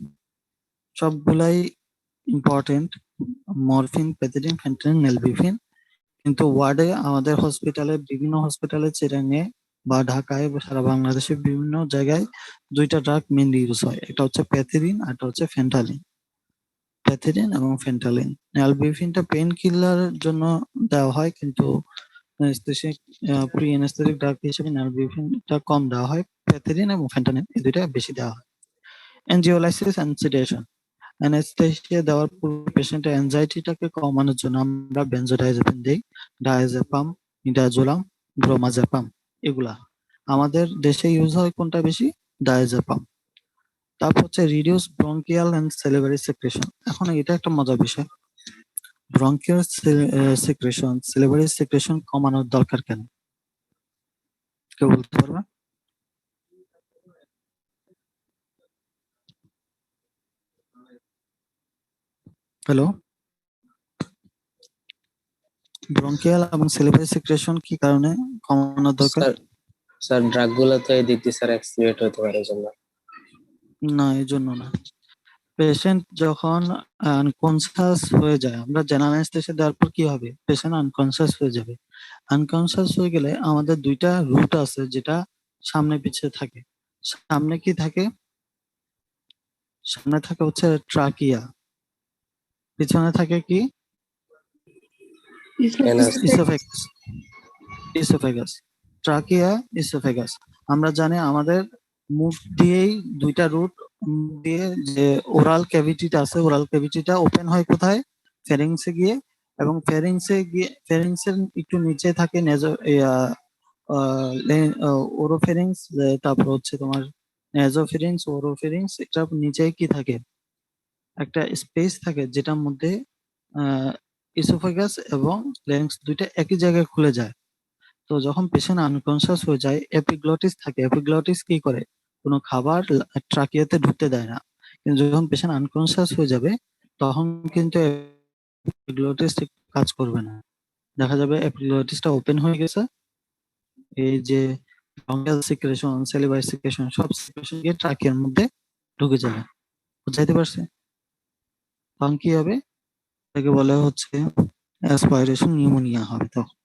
সবগুলাই important. Morphine, pethidine, fentanyl, nalbuphine. কিন্তু ওয়ার্ডে আমাদের হসপিটালে, বিভিন্ন হসপিটালে চিরাঙে বা ঢাকায় বা সারা বাংলাদেশে বিভিন্ন জায়গায় দুইটা ড্রাগ মেনলি ইউজ হয়, একটা হচ্ছে প্যাথিডিন আর একটা হচ্ছে ফেন্টালিন। প্যাথিডিন এবং ফেন্টালিন। ন্যালবিউফিনটা পেন কিলারের জন্য দেওয়া হয়, কিন্তু প্রি অ্যানেস্থেটিক ড্রাগ হিসেবে ন্যালবিউফিনটা কম দেওয়া হয়, প্যাথিডিন এবং ফেন্টানিল এই দুইটা বেশি দেওয়া হয়। এনজিওলাইসিস এন্ড সেডেশন, অ্যানেস্থেসিয়া দেওয়ার পূর্বে পেশেন্টের অ্যাংজাইটিটাকে কমানোর জন্য আমরা বেনজোডাইজাপিন দেই, ডায়াজেপাম, মিডাজোলাম, ব্রোমাজেপাম। এগুলা আমাদের দেশে ইউজ হয় কোনটা বেশি, ডায়াজেপাম। তারপর হচ্ছে reduce bronchial and salivary secretion. এখন এটা একটা মজার বিষয়, ব্রঙ্কিয়াল সেক্রেশন, সেলিভারি সেক্রেশন কমানোর দরকার কেন, কেউ বলতে পারবে? হ্যালো, ব্রঙ্কিয়াল এবং সেলিভারি সেক্রেশন কি কারণে কমানোর দরকার? স্যার ড্রাগ গুলো তো এই দিক দিয়ে স্যার অ্যাক্সিলেট হতে পারে এজন্য। না, এই জন্য না। পেশেন্ট যখন আনকনসিয়াস হয়ে যায়, আমরা জেনারেল অ্যানেস্থেসিয়া দেওয়ার পর কি হবে, পেশেন্ট আনকনসিয়াস হয়ে যাবে। আনকনসিয়াস হয়ে গেলে আমাদের দুইটা রুট আছে যেটা সামনে পিছিয়ে থাকে। সামনে কি থাকে, সামনে থাকে হচ্ছে ট্রাকিয়া, পিছনে থাকে কি, ইসোফেগাস। Oesophagus, trachea, oesophagus. আমরা জানি আমাদের মুখ দিয়েই দুইটা রুট দিয়ে যে ওরাল ক্যাভিটিটা আছে, ওরাল ক্যাভিটিটা ওপেন হয় কোথায়, ফ্যারিংসে গিয়ে, এবং ফ্যারিংসে গিয়ে ফ্যারিংসের একটু নিচে থাকে ওরোফেরিংস, তারপর হচ্ছে তোমার নেজোফেরিংস, ওরোফেরিংস, এটার নিচে কি থাকে, একটা স্পেস থাকে যেটার মধ্যে ইসোফেগাস এবং ল্যারিংক্স দুইটা একই জায়গায় খুলে যায়। তো যখন পেশেন্ট আনকনসিয়াস হয়ে যায়, এপিগ্লটিস থাকে, এপিগ্লটিস কি করে, কোনো খাবার ট্রাকিয়াতে ঢুকতে দেয় না। কিন্তু যখন পেশেন্ট আনকনসিয়াস হয়ে যাবে তখন কিন্তু এপিগ্লটিস কাজ করবে না, দেখা যাবে এপিগ্লটিসটা ওপেন হয়ে গেছে, এই যে ব্রঙ্কিয়াল সিক্রেশন, সেলিভারি সিক্রেশন, সব সিক্রেশন গিয়ে ট্রাকিয়ার মধ্যে ঢুকে যাবে। বুঝাইতে পারছে? তখন কি হবে, এটাকে বলে হচ্ছে অ্যাসপাইরেশন নিউমোনিয়া হবে তখন।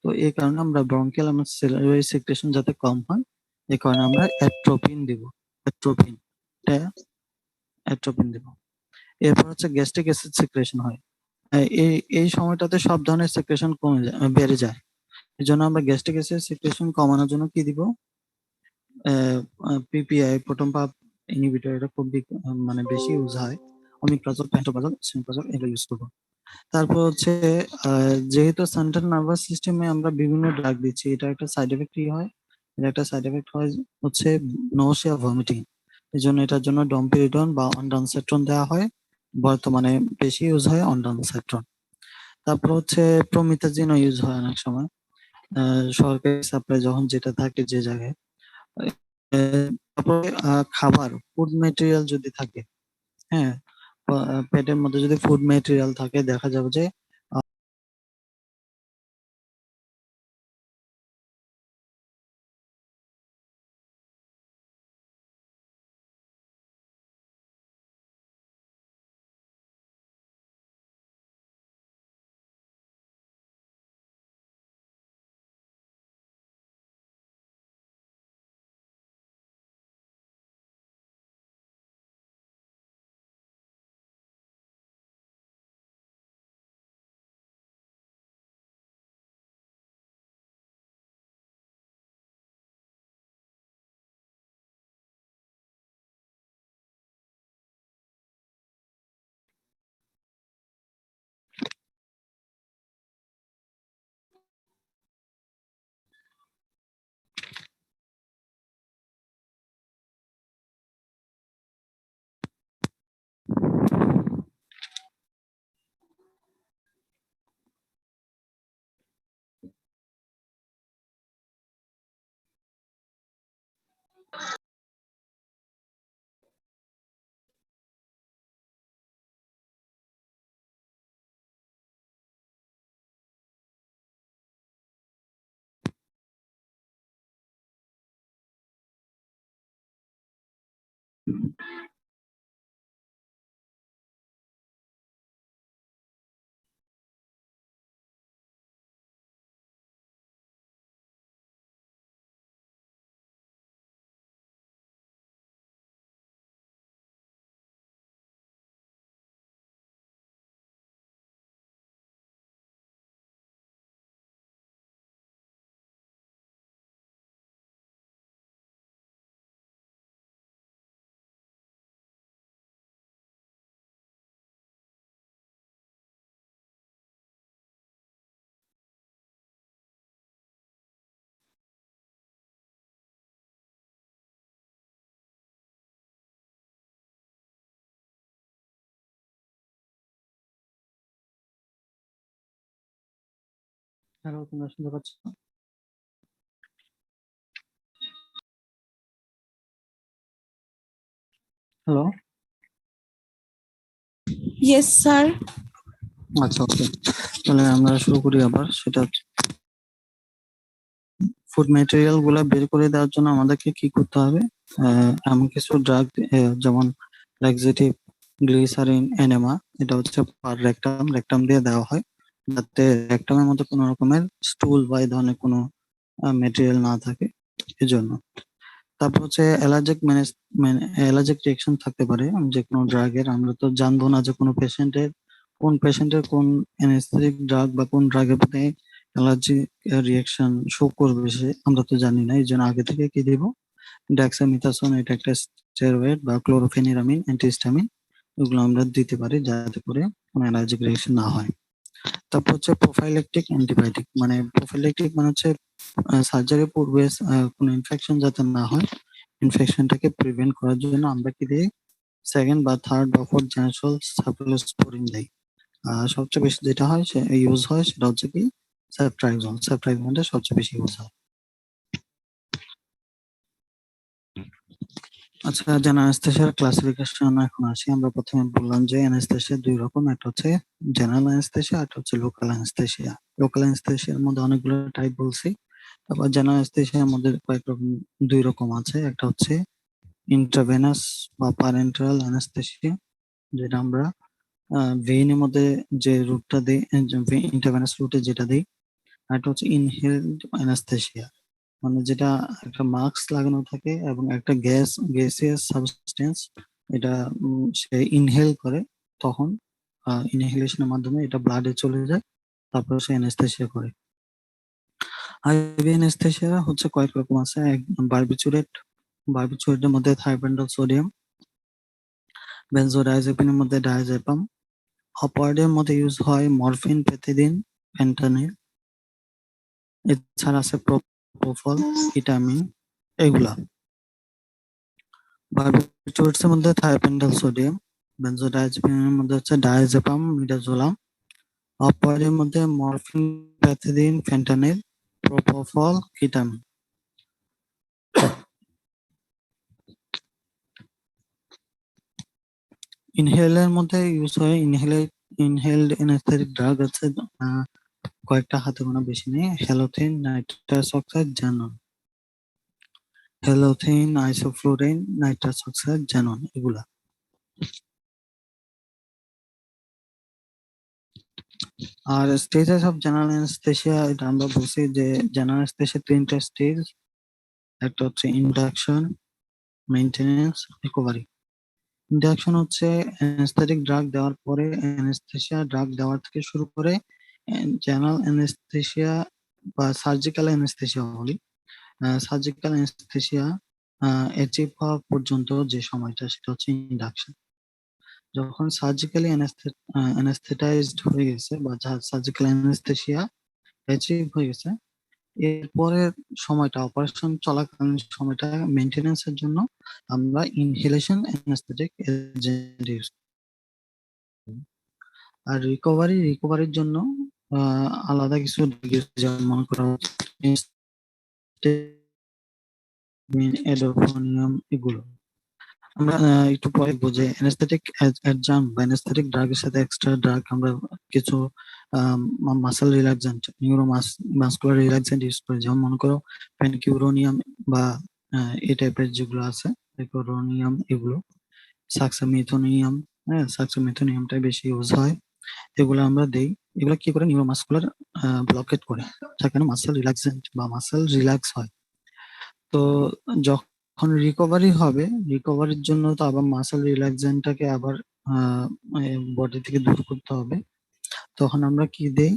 তো এই কারণে আমরা ব্রঙ্কিয়াল এবং সেলিভারি সিক্রেশন যাতে কম হয়, এই কারণে আমরা অ্যাট্রোপিন দিব, অ্যাট্রোপিন, এটা অ্যাট্রোপিন দিব। এরপর হচ্ছে গ্যাস্ট্রিক অ্যাসিড সিক্রেশন হয়। এই এই সময়টাতে সব ধরনের সিক্রেশন কমে যায়, বেড়ে যায়। এই জন্য আমরা গ্যাস্ট্রিক অ্যাসিড সিক্রেশন কমানোর জন্য কি দিব, পিপিআই, প্রোটন পাম্প ইনহিবিটর, এটা খুব মানে বেশি ইউজ হয়। অমিপ্রাজল, প্যান্টোপ্রাজল, এসোমেপ্রাজল, এগুলো ইউজ করবো। তারপর হচ্ছে যেহেতু সেন্ট্রাল নার্ভাস সিস্টেমে আমরা বিভিন্ন ড্রাগ দিচ্ছি, এটা একটা সাইড এফেক্ট কি হয়, এটা একটা সাইড এফেক্ট হয় হচ্ছে নৌসিয়া, ভমিটিং। এই জন্য এটার জন্য ডম্পিরিডন বা অনডানসেট্রন দেওয়া হয়, বর্তমানে বেশি ইউজ হয় অনডানসেট্রন। তারপর হচ্ছে প্রমিথাজিনও ইউজ হয় অনেক সময়, সরকারি সাপ্লাই যখন যেটা থাকে যে জায়গায়। তারপরে খাবার, ফুড ম্যাটেরিয়াল যদি থাকে, হ্যাঁ, পেটের মধ্যে যদি ফুড ম্যাটেরিয়াল থাকে, দেখা যাবে যে হ্যালো, তোমরা শুনতে পাচ্ছ? Hello, yes sir. আচ্ছা, ওকে, তাহলে আমরা শুরু করি আবার। সেটা ফুড ম্যাটেরিয়াল গুলা বের করে দেওয়ার জন্য আমাদেরকে কি করতে হবে, এমন কিছু ড্রাগ যেমন ল্যাক্সেটিভ, গ্লিসারিন, এনেমা, এটা হচ্ছে পার রেক্টাম, রেক্টাম দিয়ে দেওয়া হয় যাতে রেক্টামের মধ্যে কোনো রকমের স্টুল বা এই ধরনের কোনো ম্যাটেরিয়াল না থাকে, এজন্য। তারপর হচ্ছে অ্যালার্জিক অ্যালার্জিক রিয়েকশন থাকতে পারে যে কোনো ড্রাগের। আমরা তো জানবো না যে কোন পেশেন্টের কোন অ্যানেস্থেটিক ড্রাগ বা কোন ড্রাগের প্রতি অ্যালার্জি রিয়েকশন শো করবে, সে আমরা তো জানি না। এই জন্য আগে থেকে কি দিব, ডেক্সামিথাসোন, এটা একটা স্টেরয়েড, বা ক্লোরোফেনিরামিন, অ্যান্টিহিস্টামিন, এগুলো আমরা দিতে পারি যাতে করে কোনো অ্যালার্জিক রিয়েকশন না হয়। তারপর হচ্ছে প্রোফাইলেকটিক অ্যান্টিবায়োটিক, মানে প্রোফাইলেকটিক মানে হচ্ছে সার্জারি পূর্বে কোনো ইনফেকশন যাতে না হয়, ইনফেকশনটাকে প্রিভেন্ট করার জন্য আমরা কি দিই, সেকেন্ড বা থার্ড বা ফোর্থ জেনারেশন সাইক্লোস্পোরিন দেই। সবচেয়ে বেশি যেটা হয় সে ইউজ হয় সেটা হচ্ছে কি সেফট্রাইকজনটা সবচেয়ে বেশি ইউজ হয়। আচ্ছা, অ্যানেস্থেসিয়ার ক্লাসিফিকেশন এখন আসি। আমরা প্রথমে বললাম যে অ্যানেস্থেসিয়া দুই রকম, একটা হচ্ছে জেনারেল অ্যানেস্থেসিয়া, একটা হচ্ছে লোকাল অ্যানেস্থেসিয়া। লোকাল অ্যানেস্থেসিয়ার মধ্যে অনেকগুলো টাইপ বলছি। তারপর জেনারেল অ্যানেস্থেসিয়ার মধ্যে কয়েক রকম, দুই রকম আছে। একটা হচ্ছে ইন্ট্রাভেনাস বা প্যারেন্টারাল অ্যানেস্থেসিয়া, যেটা আমরা ভেইনের মধ্যে যে রুটটা দিই, ইন্ট্রাভেনাস রুটে যেটা দিই। আর একটা হচ্ছে ইনহেলড অ্যানেস্থেসিয়া, মানে যেটা একটা মাস্ক লাগানো থাকে এবং একটা গ্যাসিয়াস সাবস্টেন্স এটা সে ইনহেল করে, তখন ইনহেলেশনের মাধ্যমে এটা ব্লাডে চলে যায়, তারপর সে অ্যানেস্থেসিয়া করে। আইভি অ্যানেস্থেসিয়া হচ্ছে কয়েক রকম আছে। বারবিচুরেটের মধ্যে থাইপেন্ডল সোডিয়াম, বেনজোডাইজেপিনের মধ্যে ডায়াজেপাম, অপয়েডের মধ্যে ইউজ হয় মরফিন, পেথিডিন, ফেন্টানিল। এছাড়া আছে প্রোপোফল, ভিটামিন, এগুলা। বারবিচুরেটস এর মধ্যে থাইপেন্ডল সোডিয়াম, বেনজোডাইজেপিনের মধ্যে হচ্ছে ডায়াজেপাম, মিডাজোলাম, অপয়েডের মধ্যে morphine, pethidine, fentanyl, propofol, vitamin. ইনহেলের মধ্যে ইউজ হয় ইনহেলড অ্যানেস্থেটিক ড্রাগ আছে কয়েকটা, হাতে গোনা, বেশি নেই। হ্যালোথিন, nitrous oxide, Xanon. হ্যালোথিন, আইসোফ্লোরিন, nitrous oxide, Xanon, এগুলা। আর স্টেজেস অফ জেনারেল অ্যানেস্থেসিয়া, এটা আমরা বলছি যে জেনারেল অ্যানেস্থেসিয়া তিনটা স্টেজ। একটা হচ্ছে ইন্ডাকশন, মেইনটেনেন্স, রিকভারি। ইন্ডাকশন হচ্ছে অ্যানেস্থেটিক ড্রাগ দেওয়ার পরে অ্যানেস্থেসিয়া ড্রাগ দেওয়ার থেকে শুরু করে জেনারেল অ্যানেস্থেসিয়া বা সার্জিক্যাল অ্যানেস্থেসিয়া বলি, সার্জিক্যাল অ্যানেস্থেসিয়া অ্যাচিভ হওয়া পর্যন্ত যে সময়টা, সেটা হচ্ছে ইন্ডাকশন। যখন সার্জিক্যালি অ্যানেস্থেটাইজড হয়ে গেছে বা সার্জিক্যাল অ্যানেস্থেসিয়া অ্যাচিভ হয়ে গেছে, এরপরের সময়টা, অপারেশন চলাকালীন সময়টা মেইনটেনেন্সের জন্য আমরা ইনহেলেশন অ্যানেস্থেটিক এজেন্ট ইউজ। আর রিকভারির জন্য আলাদা কিছু যেমন মনে করা হচ্ছে এডোফোনিয়াম, এগুলো। আমরা একটু পরে বুঝে অ্যানেস্থেটিক অ্যাডজাঙ্ক বা অ্যানেস্থেটিক ড্রাগের সাথে এক্সট্রা ড্রাগ আমরা কিছু muscle relaxant, muscular relaxant use করি, যেমন মনে করো পেনকিউরোনিয়াম বা এই টাইপের যেগুলো আছে, পেনকিউরোনিয়াম, এগুলো। সাক্সামিথোনিয়াম, হ্যাঁ, সাক্সামিথোনিয়ামটাই বেশি ইউজ হয়। এগুলো আমরা দেই। এগুলো কি করে, নিউরোমাসকুলার ব্লকেট করে, যার কারণে মাসল রিল্যাক্সেন্ট বা মাসল রিল্যাক্স হয়। তো যখন রিকভারি হবে, রিকভারির জন্য তো আবার মাসল রিল্যাক্সেন্টটাকে আবার বডি থেকে দূর করতে হবে। তখন আমরা কি দেই,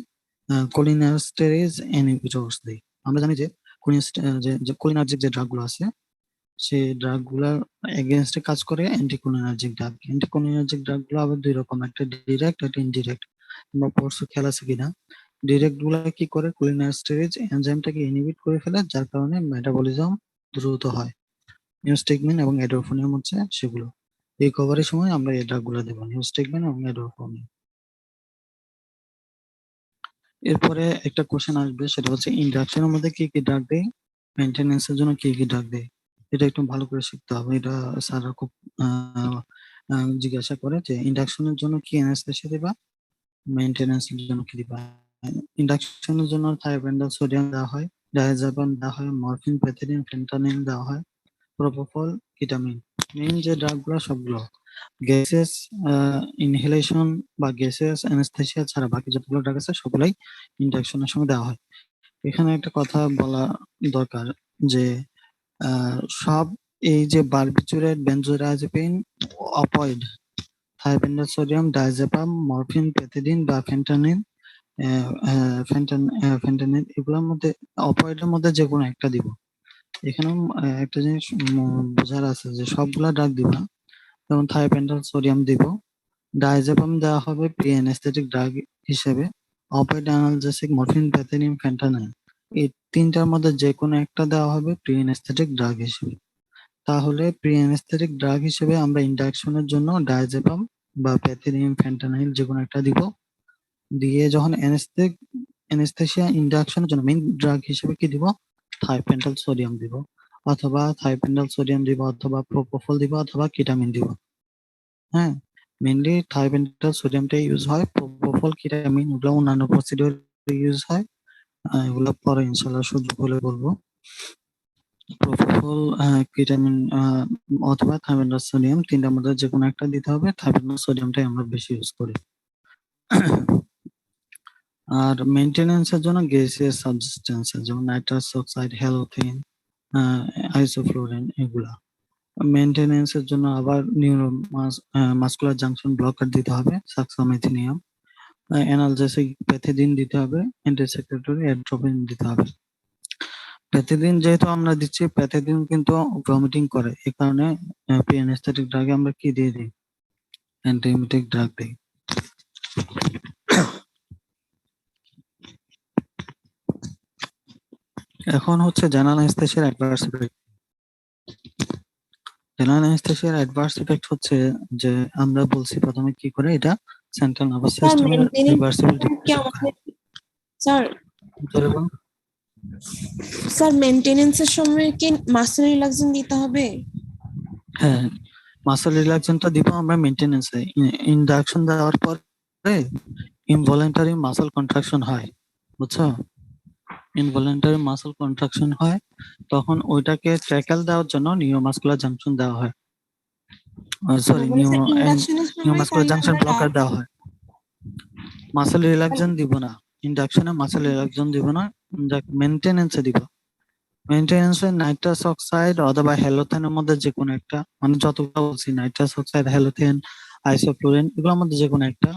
কোলিনাস্টেরেজ ইনহিবিটরস দেই। আমরা জানি যে কোলিনার্জিক যে ড্রাগগুলো আছে, সেই ড্রাগগুলোর এগেনস্টে কাজ করে অ্যান্টিকোলিনার্জিক ড্রাগ। অ্যান্টিকোলিনার্জিক ড্রাগগুলো আবার দুই রকম, একটা ডিরেক্ট, একটা ইনডিরেক্ট। তোমরা পড়ছো, খেয়াল আছে কিনা? ডিরেক্ট গুলা কি করে, কোলিনাস্টেরেজ এনজাইমটাকে ইনহিবিট করে ফেলে, যার কারণে মেটাবলিজম দ্রুত হয়। নিউস্টেগমিন এবং এডোফোনিয়াম হচ্ছে সেগুলো। রিকভারির সময় আমরা এই ড্রাগগুলো দেবো, নিউস্টেগমিন এবং এডোফোনিয়াম। এরপরে একটা কোশ্চেন আসবে, সেটা হচ্ছে ইন্ডাকশনের মধ্যে কি কি ড্রাগ দেয়, মেইনটেনেন্সের জন্য কি কি ড্রাগ দেয়। এটা একটু ভালো করে শিখতে হবে। এটা স্যাররা খুব জিজ্ঞাসা করে যে ইন্ডাকশনের জন্য কি অ্যানেস্থেসিয়া দিবা, মেইনটেনেন্সের জন্য কি দিবা। ইন্ডাকশনের জন্য থাইপেন্ডল সোডিয়াম দেওয়া হয়, ডায়াজাপাম দেওয়া হয়, মরফিন, পেথিডিন, ফেন্টানিল দেওয়া হয়, প্রোপোফল, ভিটামিন। মেইন যে ড্রাগগুলো সবগুলো গ্যাসেস ইনহেলেশন বা গ্যাসেস অ্যানেস্থেসিয়া ছাড়া বাকি যতগুলো ড্রাগ আছে সবগুলাই ইন্ডাকশনের সময় দেওয়া হয়। এখানে একটা কথা বলা দরকার যে সব এই যে barbiturate, benzodiazepine, opioid, thiopental sodium, diazepam, morphine, pethidine বা ফেন্টানিল, ফেন্টানিল, এগুলোর মধ্যে অপয়েডের মধ্যে যে কোনো একটা দিব। এখানেও একটা জিনিস বোঝার আছে যে সবগুলা ড্রাগ দিব না। যেমন থাইপেন্ডল সোডিয়াম দিব, ডায়াজেপাম দেওয়া হবে প্রি অ্যানেস্থেটিক ড্রাগ হিসেবে, opioid analgesic, morphine, pethidine, fentanyl এই তিনটার মধ্যে যে কোনো একটা দেওয়া হবে প্রি অ্যানেস্থেটিক ড্রাগ হিসেবে। তাহলে প্রি অ্যানেস্থেটিক ড্রাগ হিসেবে আমরা ইন্ডাকশনের জন্য ডায়াজেপাম বা প্যাথিডিন, ফেন্টানাইল যে কোনো একটা দিব। দিয়ে যখন অ্যানেস্থেসিয়া ইন্ডাকশনের জন্য মেইন ড্রাগ হিসেবে কি দিব, থাইপেন্টাল সোডিয়াম দিব, অথবা থাইপেন্টাল সোডিয়াম দিব, অথবা প্রোপোফল দিব, অথবা কিটামিন দিব। হ্যাঁ, মেইনলি থাইপেন্টাল সোডিয়ামটাই ইউজ হয়। প্রোপোফল, কিটামিন ওগুলো অন্যান্য প্রসিডিওর ইউজ হয়। এগুলো পরে ইনশাল্লাহ সুযোগ হলে বলবো। প্রোপোফল, কিটামিন অথবা থাইপেন্টাল সোডিয়াম তিনটার মধ্যে যে কোনো একটা দিতে হবে। থাইপেন্টাল সোডিয়ামটাই আমরা বেশি ইউজ করি। আর মেইনটেনেন্সের জন্য গ্যাসিয়াস সাবস্টেন্স যেমন নাইট্রাস অক্সাইড, হ্যালোথেন, আইসোফ্লোরিন এগুলা। মেইনটেনেন্সের জন্য আবার মাসকুলার জাংশন ব্লকার দিতে হবে, সাক্সামিথিনিয়াম। অ্যানালজেসিক প্যাথিডিন দিতে হবে, অ্যান্টিসেক্রেটরি অ্যাট্রোপিন দিতে হবে। প্যাথিডিন যেহেতু আমরা দিচ্ছি, প্যাথিডিন কিন্তু ভমিটিং করে, এই কারণে প্রি অ্যানেস্থেটিক ড্রাগে আমরা কি দিয়ে দিই, অ্যান্টিএমিটিক ড্রাগ দিই। এখন হচ্ছে জেনারেল অ্যানেস্থেসিয়ার অ্যাডভার্স ইফেক্ট। জেনারেল অ্যানেস্থেসিয়ার অ্যাডভার্স ইফেক্ট হচ্ছে যে আমরা বলছি প্রথমে কি করে, এটা সেন্ট্রাল নার্ভাস স্যার সিস্টেমের রিভার্সিবল কি ডিপ্রেশন করে। আমাদের স্যার ধরে বলুন। স্যার মেইনটেনেন্সের সময় কি মাসেল রিল্যাক্সেশন দিতে হবে? হ্যাঁ, মাসল রিল্যাক্সেশনটা দিব আমরা মেইনটেনেন্সে। ইন্ডাকশন দেওয়ার পরে ইনভলেন্টারি মাসল কন্ট্রাকশন হয়, বুঝছো? ইনভলেন্টারি মাসল কন্ট্রাকশন হয়, তখন ওইটাকে ট্যাকেল দেওয়ার জন্য নিউরোমাসকুলার জাংশন দেওয়া হয়, সরি ইন্ডাকশনের সময় নিউরোমাসকুলার তাহলে জাংশন আমরা ব্লকার দেওয়া হয়। মাসল রিল্যাক্সেশন দিব না, ইন্ডাকশনে মাসল রিল্যাক্সেশন দিব না, মেইনটেনেন্সে দিব। মেইনটেনেন্সে নাইট্রাস অক্সাইড অথবা হ্যালোথেনের মধ্যে যে কোনো একটা, মানে যতগুলো বলছি নাইট্রাস অক্সাইড, হ্যালোথেন, আইসোফ্লোরিন এগুলোর মধ্যে যে কোনো একটা।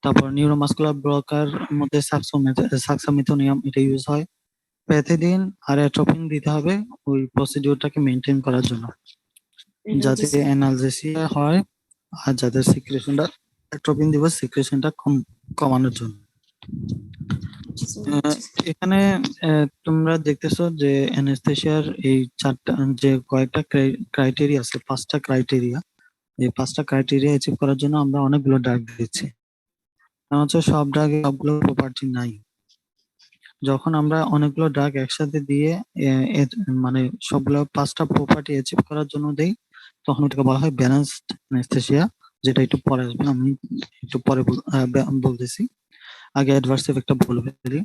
তারপর নিউরোমাসকুলার ব্লকার মধ্যে সাক্সামিথোনিয়াম এটা ইউজ হয়। প্যাথিডিন আর অ্যাট্রোপিন দিতে হবে ওই প্রসিডিউরটাকে মেইনটেইন করার জন্য, যাতে অ্যানালজেসিয়া হয় আর যাদের সিক্রেশনটা, অ্যাট্রোপিন দিব সিক্রেশনটা কমানোর জন্য। এখানে তোমরা দেখতেছো যে অ্যানেস্থেসিয়ার এই চারটা যে কয়েকটা ক্রাইটেরিয়া আছে, 5টা ক্রাইটেরিয়া। এই 5টা ক্রাইটেরিয়া অ্যাচিভ করার জন্য আমরা অনেকগুলো ড্রাগ দিচ্ছি। কারণ হচ্ছে সব ড্রাগে সবগুলো প্রপার্টি নাই। যখন আমরা অনেকগুলো ড্রাগ একসাথে দিয়ে মানে সবগুলো 5টা প্রপার্টি অ্যাচিভ করার জন্য দেই, তখন ওটাকে বলা হয় ব্যালেন্সড অ্যানেস্থেসিয়া, যেটা একটু পরে আসবে, আমি একটু পরে বলতেছি। আগে অ্যাডভার্স এফেক্টটা বলে ফেলি।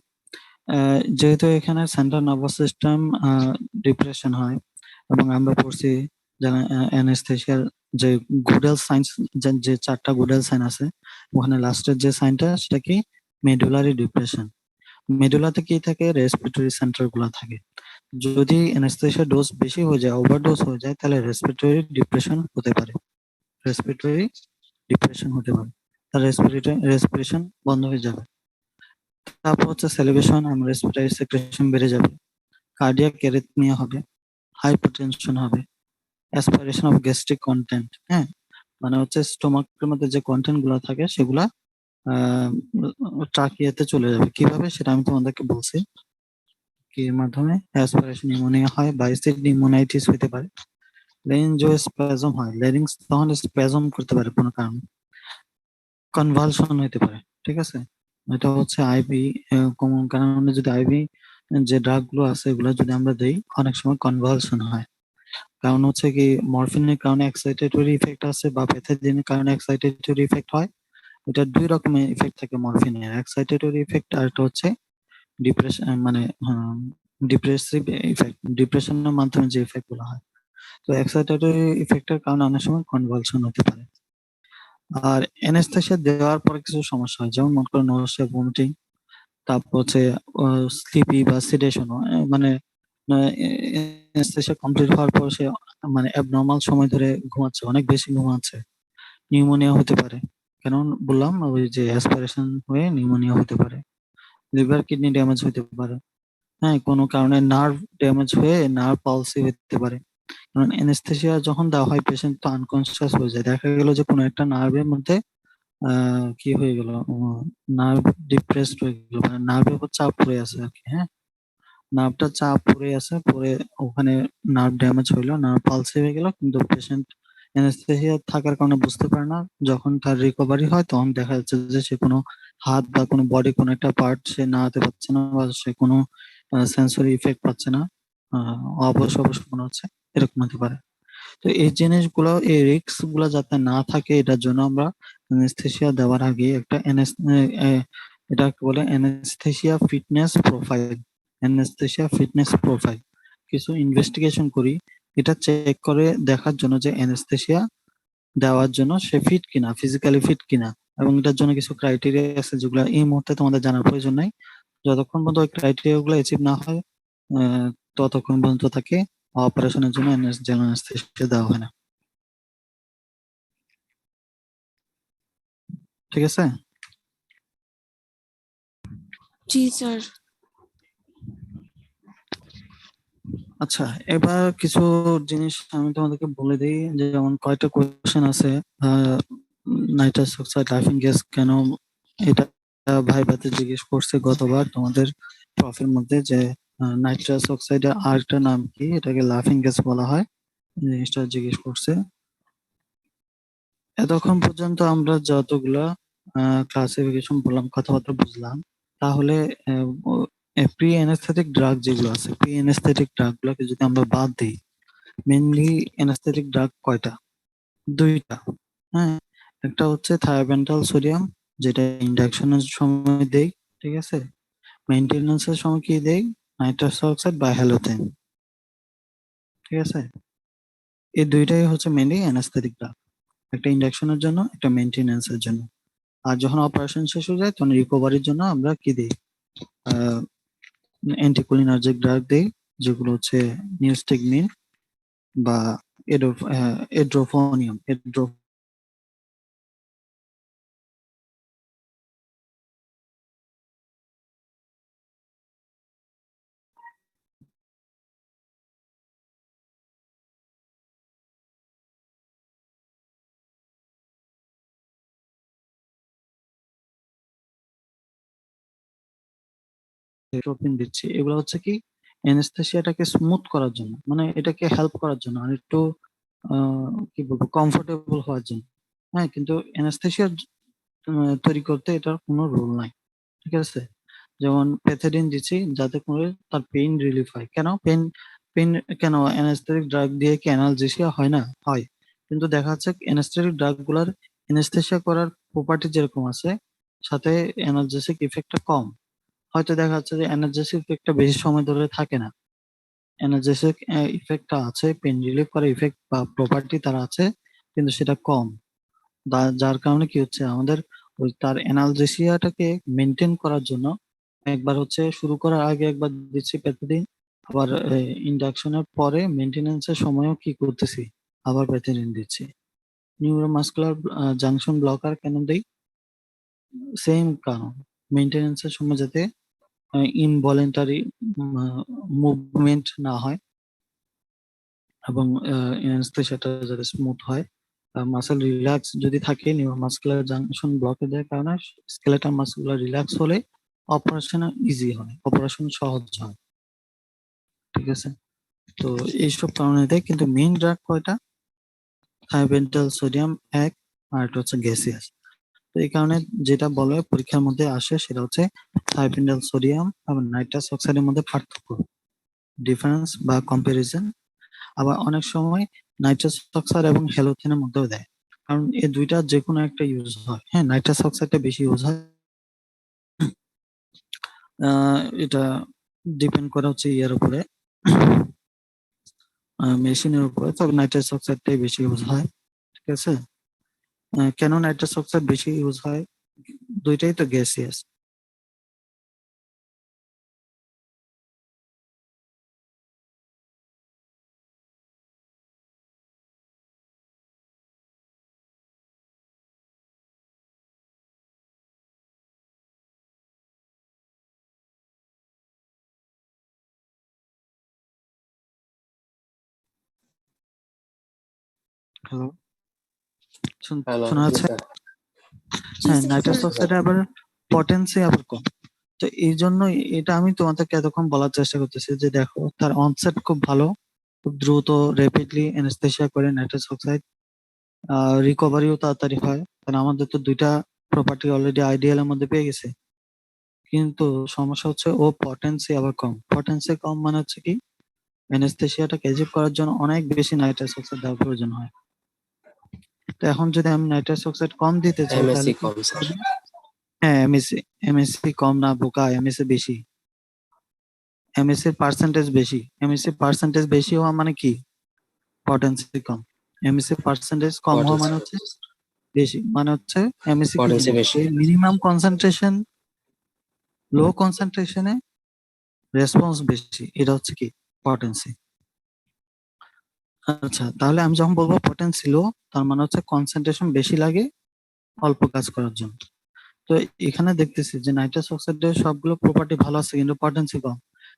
যেহেতু এখানে সেন্ট্রাল নার্ভাস সিস্টেম ডিপ্রেশন হয়, এবং আমরা পড়ছি অ্যানেস্থেসিয়ার যে গুডেল সাইন্স, যে 4টা গুডেল সাইন আছে, ওখানে লাস্টের যে সাইনটা সেটা কি, মেডুলারি ডিপ্রেশন। মেডুলাতে কি থাকে, রেসপিরেটরি সেন্টার গুলা থাকে। যদি অ্যানেস্থেসিয়া ডোজ বেশি হয়ে যায়, ওভারডোজ হয়ে যায়, তাহলে রেসপিরেটরি ডিপ্রেশন হতে পারে, রেসপিরেটরি ডিপ্রেশন হতে পারে, তার রেসপিরেশন বন্ধ হয়ে যাবে। তারপর হচ্ছে সেলিব্রেশন, আর রেসপিরেটরি সেক্রেশন বেড়ে যাবে, কার্ডিয়াক অ্যারিথমিয়া হবে, হাইপারটেনশন হবে, অ্যাসপিরেশন অফ গ্যাস্ট্রিক কন্টেন্ট। হ্যাঁ, মানে হচ্ছে স্টোমাকের মধ্যে যে কন্টেন্ট গুলো থাকে সেগুলা ট্রাকিয়াতে চলে যাবে। কিভাবে সেটা আমি তোমাদেরকে বলছি। কি মাধ্যমে, অ্যাসপিরেশন নিউমোনিয়া হয়, বাইসিড নিউমোনাইটিস হতে পারে, লেরিঞ্জোস্প্যাজম হয়, লেরিংস তখন স্প্যাজম করতে পারে কোনো কারণে, কনভালশন হতে পারে। ঠিক আছে, এটা হচ্ছে আইভি, কোন কারণে যদি আইভি যে ড্রাগ গুলো আছে এগুলো যদি আমরা দেই, অনেক সময় কনভালশন হয়। কারণ হচ্ছে কি, মরফিনের কারণে এক্সাইটেটরি ইফেক্ট আছে বা প্যাথেডিনের কারণে এক্সাইটেটরি ইফেক্ট হয়। এটা 2 রকমের ইফেক্ট থাকে মরফিনের, এক্সাইটেটরি ইফেক্ট আর একটা হচ্ছে ডিপ্রেশন, মানে ডিপ্রেসিভ ইফেক্ট, ডিপ্রেশনের মাধ্যমে যে ইফেক্ট গুলো হয়। তো এক্সাইটেটরি ইফেক্টের কারণে অনেক সময় কনভালশন হতে পারে। আর অ্যানেস্থেসিয়া দেওয়ার পরে কিছু সমস্যা হয়, যেমন মনে করো নরসিয়া, ভমিটিং, তারপর হচ্ছে স্লিপি বা সিডেশন, মানে অ্যানেস্থেসিয়া কমপ্লিট হওয়ার পর সে মানে অ্যাবনর্মাল সময় ধরে ঘুমাচ্ছে, অনেক বেশি ঘুমাচ্ছে, নিউমোনিয়া হতে পারে। কারণ বললাম ওই যে অ্যাসপিরেশন হয়ে নিউমোনিয়া হতে পারে, লিভার কিডনি ড্যামেজ হতে পারে। হ্যাঁ, কোনো কারণে নার্ভ ড্যামেজ হয়ে নার্ভ পালসি হতে পারে। কারণ অ্যানেস্থেসিয়া যখন দেওয়া হয় পেশেন্ট তো আনকনসিয়াস হয়ে যায়, দেখা গেল যে কোনো একটা নার্ভের মধ্যে কি হয়ে গেল, নার্ভ ডিপ্রেসড হয়ে গেল, মানে নার্ভের উপর চাপ পড়ে আছে আর কি। হ্যাঁ, নার্ভটা চাপ পড়ে আছে, পরে ওখানে নার্ভ ড্যামেজ হইলো, নার্ভ পালসি হয়ে গেল, কিন্তু পেশেন্ট অ্যানেস্থেসিয়া থাকার কারণে বুঝতে পারে না। যখন তার রিকভারি হয় তখন দেখা যাচ্ছে যে সে কোনো হাত বা কোনো বডি কোনো একটা পার্ট সে নাড়াতে পারছে না, বা সে কোনো সেন্সরি ইফেক্ট পাচ্ছে না, অবশ অবশ মনে হচ্ছে, এরকম হতে পারে। তো এই জিনিসগুলো, এই রিস্ক গুলো যাতে না থাকে, এটার জন্য আমরা অ্যানেস্থেসিয়া দেওয়ার আগে একটা এটাকে বলে anaesthesia fitness profile. Anaesthesia fitness profile কিছু ইনভেস্টিগেশন করি, এটা চেক করে দেখার জন্য যে অ্যানেস্থেসিয়া দেওয়ার জন্য সে ফিট কিনা, ফিজিক্যালি ফিট কিনা। এবং এটার জন্য কিছু ক্রাইটেরিয়া আছে যেগুলো এই মুহূর্তে তোমাদের জানার প্রয়োজন নাই। যতক্ষণ পর্যন্ত ওই ক্রাইটেরিয়া গুলো অ্যাচিভ না হয়, ততক্ষণ পর্যন্ত তাকে অপারেশনের জন্য জেনারেল অ্যানেস্থেসিয়া দেওয়া হয় না। ঠিক আছে? জি স্যার। আচ্ছা, এবার কিছু জিনিস আমি তোমাদেরকে বলে দিই, যেমন কয়টা কোয়েশ্চেন আছে। নাইট্রাস অক্সাইড লাফিং গ্যাস কেন, এটা ভাইভাতে জিজ্ঞেস করছে গতবার তোমাদের প্রফের মধ্যে, যে নাইট্রাস অক্সাইডের আরেকটা নাম কি, এটাকে লাফিং গ্যাস বলা হয়, জিনিসটা জিজ্ঞেস করছে। এতক্ষণ পর্যন্ত আমরা যতগুলা ক্লাসিফিকেশন বললাম, কথাবার্তা বুঝলাম, তাহলে প্রি অ্যানেস্থেটিক ড্রাগ যেগুলো আছে, প্রি অ্যানেস্থেটিক ড্রাগ গুলোকে যদি আমরা বাদ দিই, মেনলি অ্যানেস্থেটিক ড্রাগ কয়টা? দুইটা। হ্যাঁ, একটা হচ্ছে থায়োপেন্টাল সোডিয়াম, যেটা ইন্ডাকশনের সময় দেই, ঠিক আছে। মেইনটেনেন্সের সময় কি দেই? নাইট্রাস অক্সাইড বা হ্যালোথেন, ঠিক আছে। এই দুইটাই হচ্ছে মেনলি অ্যানেস্থেটিক ড্রাগ, একটা ইন্ডাকশনের জন্য, একটা মেইনটেনেন্সের জন্য। আর যখন অপারেশন শেষ হয়ে যায় তখন রিকভারির জন্য আমরা কি দিই? অ্যান্টিকোলিনার্জিক ড্রাগ দিই, যেগুলো হচ্ছে নিউস্টেগমিন বা এড্রোফোনিয়াম। এট্রোপিন দিচ্ছি, এগুলো হচ্ছে কি অ্যানেস্থেসিয়াটাকে স্মুথ করার জন্য, মানে এটাকে হেল্প করার জন্য, আর একটু কি বলবো, কমফোর্টেবল হওয়ার জন্য। হ্যাঁ, কিন্তু অ্যানেস্থেসিয়া তৈরি করতে এটার কোনো রোল নাই, ঠিক আছে। যেমন প্যাথেডিন দিচ্ছি যাতে করে তার পেইন রিলিফ হয়। কেন পেইন পেইন কেন অ্যানেস্থেটিক ড্রাগ দিয়ে কি অ্যানালজেসিয়া হয় না? হয়। কিন্তু দেখা যাচ্ছে অ্যানেস্থেটিক ড্রাগ গুলার অ্যানেস্থেসিয়া করার প্রপার্টি যেরকম আছে, সাথে অ্যানালজেসিক ইফেক্টটা কম। হয়তো দেখা যাচ্ছে যে অ্যানালজেসিক ইফেক্টটা বেশি সময় ধরে থাকে না, অ্যানালজেসিক ইফেক্টটা আছে, পেইন রিলিফ করার ইফেক্ট বা প্রপার্টি তার আছে, কিন্তু সেটা কম। যার কারণে কি হচ্ছে, আমাদের ওই তার অ্যানালজেসিয়াটাকে মেনটেন করার জন্য একবার হচ্ছে শুরু করার আগে একবার দিচ্ছি প্যাথেডিন, আবার ইন্ডাকশনের পরে মেনটেনেন্সের সময়ও কি করতেছি, আবার প্যাথেডিন দিচ্ছি। নিউরোমাসকুলার জাংশন ব্লকার কেন দেই? সেম কারণ, মেনটেনেন্সের সময় যাতে ইনভলেন্টারি মুভমেন্ট না হয়, এবং অ্যানেস্থেসিয়াটা যাতে স্মুথ হয়। মাসেল রিল্যাক্স যদি থাকে, নিউরোমাসকুলার জাংশন ব্লকে দেওয়ার কারণে স্কেলেটাল মাসকুলার রিল্যাক্স হলে অপারেশন ইজি হয়, অপারেশন সহজ হয়, ঠিক আছে। তো এইসব কারণে দেয়, কিন্তু মেইন ড্রাগ কয়টা? থায়োপেন্টাল সোডিয়াম এক, আর একটা হচ্ছে গ্যাসিয়াস। তো এই কারণে যেটা বলে পরীক্ষার মধ্যে আসে সেটা হচ্ছে থায়োপেন্টাল সোডিয়াম এবং নাইট্রাস অক্সাইডের মধ্যে পার্থক্য, ডিফারেন্স বা কম্পারিজন। আবার অনেক সময় নাইট্রাস অক্সাইড এবং হ্যালোথেনের মধ্যেও দেয়, কারণ এই দুইটা যে কোনো একটা ইউজ হয়। হ্যাঁ, নাইট্রাস অক্সাইডটা বেশি ইউজ হয়, এটা ডিপেন্ড করা হচ্ছে ইয়ার উপরে, মেশিনের উপরে, তবে নাইট্রাস অক্সাইডটাই বেশি ইউজ হয়, ঠিক আছে। কেন নাইট্রাস অক্সাইড বেশি ইউজ হয়? দুইটাই তো গ্যাসিয়াস। হ্যালো, হ্যালো, শোনা জি যাচ্ছে? স্যার। জি হ্যাঁ, স্যার। নাইট্রাস অক্সাইডে আবার পটেন্সি আবার কম, তো এই জন্য এটা আমি তোমাদেরকে এতক্ষণ বলার চেষ্টা করতেছি যে দেখো তার অনসেট খুব ভালো, খুব দ্রুত রেপিডলি অ্যানেস্থেসিয়া করে নাইট্রাস অক্সাইড, রিকভারিও তাড়াতাড়ি হয়, কারণ আমাদের তো দুইটা প্রপার্টি অলরেডি আইডিয়াল এর মধ্যে পেয়ে গেছে। কিন্তু সমস্যা হচ্ছে ও পটেন্সি আবার কম। পটেন্সি কম মানে হচ্ছে কি, অ্যানেস্থেসিয়াটা অ্যাচিভ করার জন্য অনেক বেশি নাইট্রাস অক্সাইড দেওয়ার প্রয়োজন হয়। তো এখন যদি আমি নাইট্রাস অক্সাইড কম দিতে চাই তাহলে এমএসসি কি কম করতে স্যার। হবে? হ্যাঁ, এমএসসি কম না বোকা, এমএসসি বেশি। এমএসসি পার্সেন্টেজ বেশি। এমএসসি পার্সেন্টেজ বেশি হওয়া মানে কি, পটেন্সি কম। এমএসসি পার্সেন্টেজ কম হওয়া মানে হচ্ছে বেশি, মানে হচ্ছে এমএসসি কি পটেন্সি জিনিস, বেশি। মিনিমাম কনসেন্ট্রেশন, লো কনসেন্ট্রেশনে রেসপন্স বেশি, এটা হচ্ছে কি পটেন্সি। আচ্ছা, তাহলে আমি যখন বলবো পটেন্সি লো, তার মানে হচ্ছে কনসেন্ট্রেশন বেশি লাগে অল্প কাজ করার জন্য। তো এখানে দেখতেছি যে নাইট্রাস অক্সাইডের সবগুলো প্রপার্টি ভালো আছে কিন্তু পটেন্সি কম।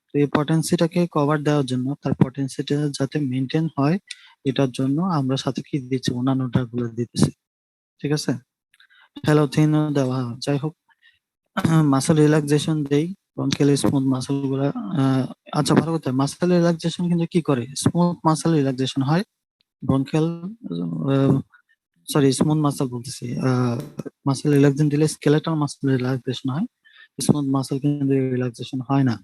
তো এই পটেন্সিটাকে কভার দেওয়ার জন্য, তার পটেন্সিটা যাতে মেনটেন হয়, এটার জন্য আমরা সাথে কি দিচ্ছি, অন্যান্য ড্রাগ গুলো দিতেছি। ঠিক আছে, হ্যালোথিনও দেওয়া হয়। যাই হোক, মাসেল রিল্যাক্সেশন দেই, ব্রঙ্কিয়াল স্মুথ মাসেল গুলা। আচ্ছা, ভালো কথা, মাসেল রিল্যাক্সেশন কিন্তু কি করে, স্মুথ মাসেল রিল্যাক্সেশন হয়। ব্রঙ্কিয়াল, সরি স্মুথ মাসেল বলতেছি, মাসেল রিল্যাক্সেশন দিলে স্কেলেটাল মাসেল রিল্যাক্সেশন হয়, স্মুথ মাসেল কিন্তু রিল্যাক্সেশন হয় না।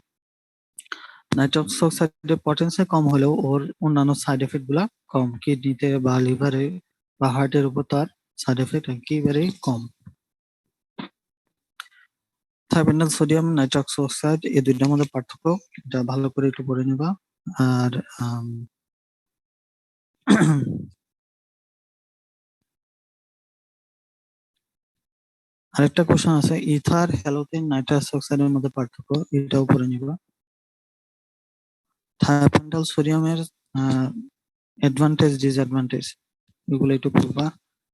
নাইট্রাস অক্সাইডের পটেন্সি কম হলেও ওর অন্যান্য সাইড এফেক্ট গুলা কম, কিডনিতে বা লিভারে বা হার্টের উপর তার সাইড এফেক্ট একেবারেই কম। থাইমেটাল সোডিয়াম নাইট্রাস অক্সাইড, এই দুইটার মধ্যে পার্থক্য, এটা ভালো করে একটু পড়ে নিবা। আর আরেকটা কোশ্চেন আছে, ইথার হ্যালোথিন নাইট্রাস অক্সাইডের মধ্যে পার্থক্য, এটাও পড়ে নিবা। থাইমেটাল সোডিয়ামের অ্যাডভান্টেজ ডিসঅ্যাডভান্টেজ এগুলো একটু পড়বা।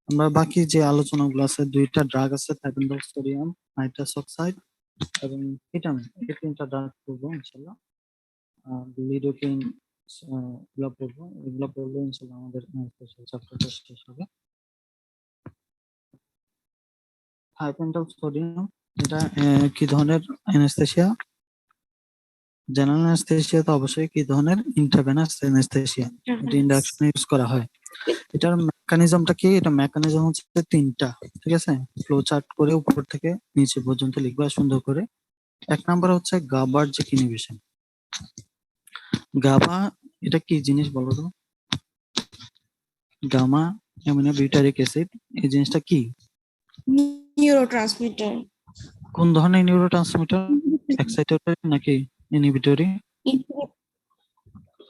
আমরা বাকি যে আলোচনাগুলো আছে, দুইটা ড্রাগ আছে, থাইমেটাল সোডিয়াম, নাইট্রাস অক্সাইড এবং ভিটামিন, এই তিনটা ড্রাগ পড়বো ইনশাল্লাহ। লিডোকেইন এগুলো পড়বো, এগুলো পড়লে ইনশাল্লাহ আমাদের চ্যাপ্টারটা শেষ হবে। থাইমেটাল সোডিয়াম, এটা কি ধরনের অ্যানেস্থেসিয়া? জেনারেল অ্যানেস্থেসিয়া তো অবশ্যই, কি ধরনের, ইন্ট্রাভেনাস অ্যানেস্থেসিয়া, এটা ইন্ডাকশনে ইউজ করা হয়। এটার মেকানিজমটা কি, এটা মেকানিজম হচ্ছে তিনটা, ঠিক আছে, ফ্লো চার্ট করে উপর থেকে নিচে পর্যন্ত লিখবা সুন্দর করে। এক নাম্বার হচ্ছে গাবার্জিক ইনহিবিশন। গাবা এটা কি জিনিস বলো তো? গামা অ্যামিনো বিউটারিক অ্যাসিড, এই জিনিসটা কি, নিউরোট্রান্সমিটার, কোন ধরনের নিউরোট্রান্সমিটার? এক্সাইটেটরি নাকি ইনহিবিটরি?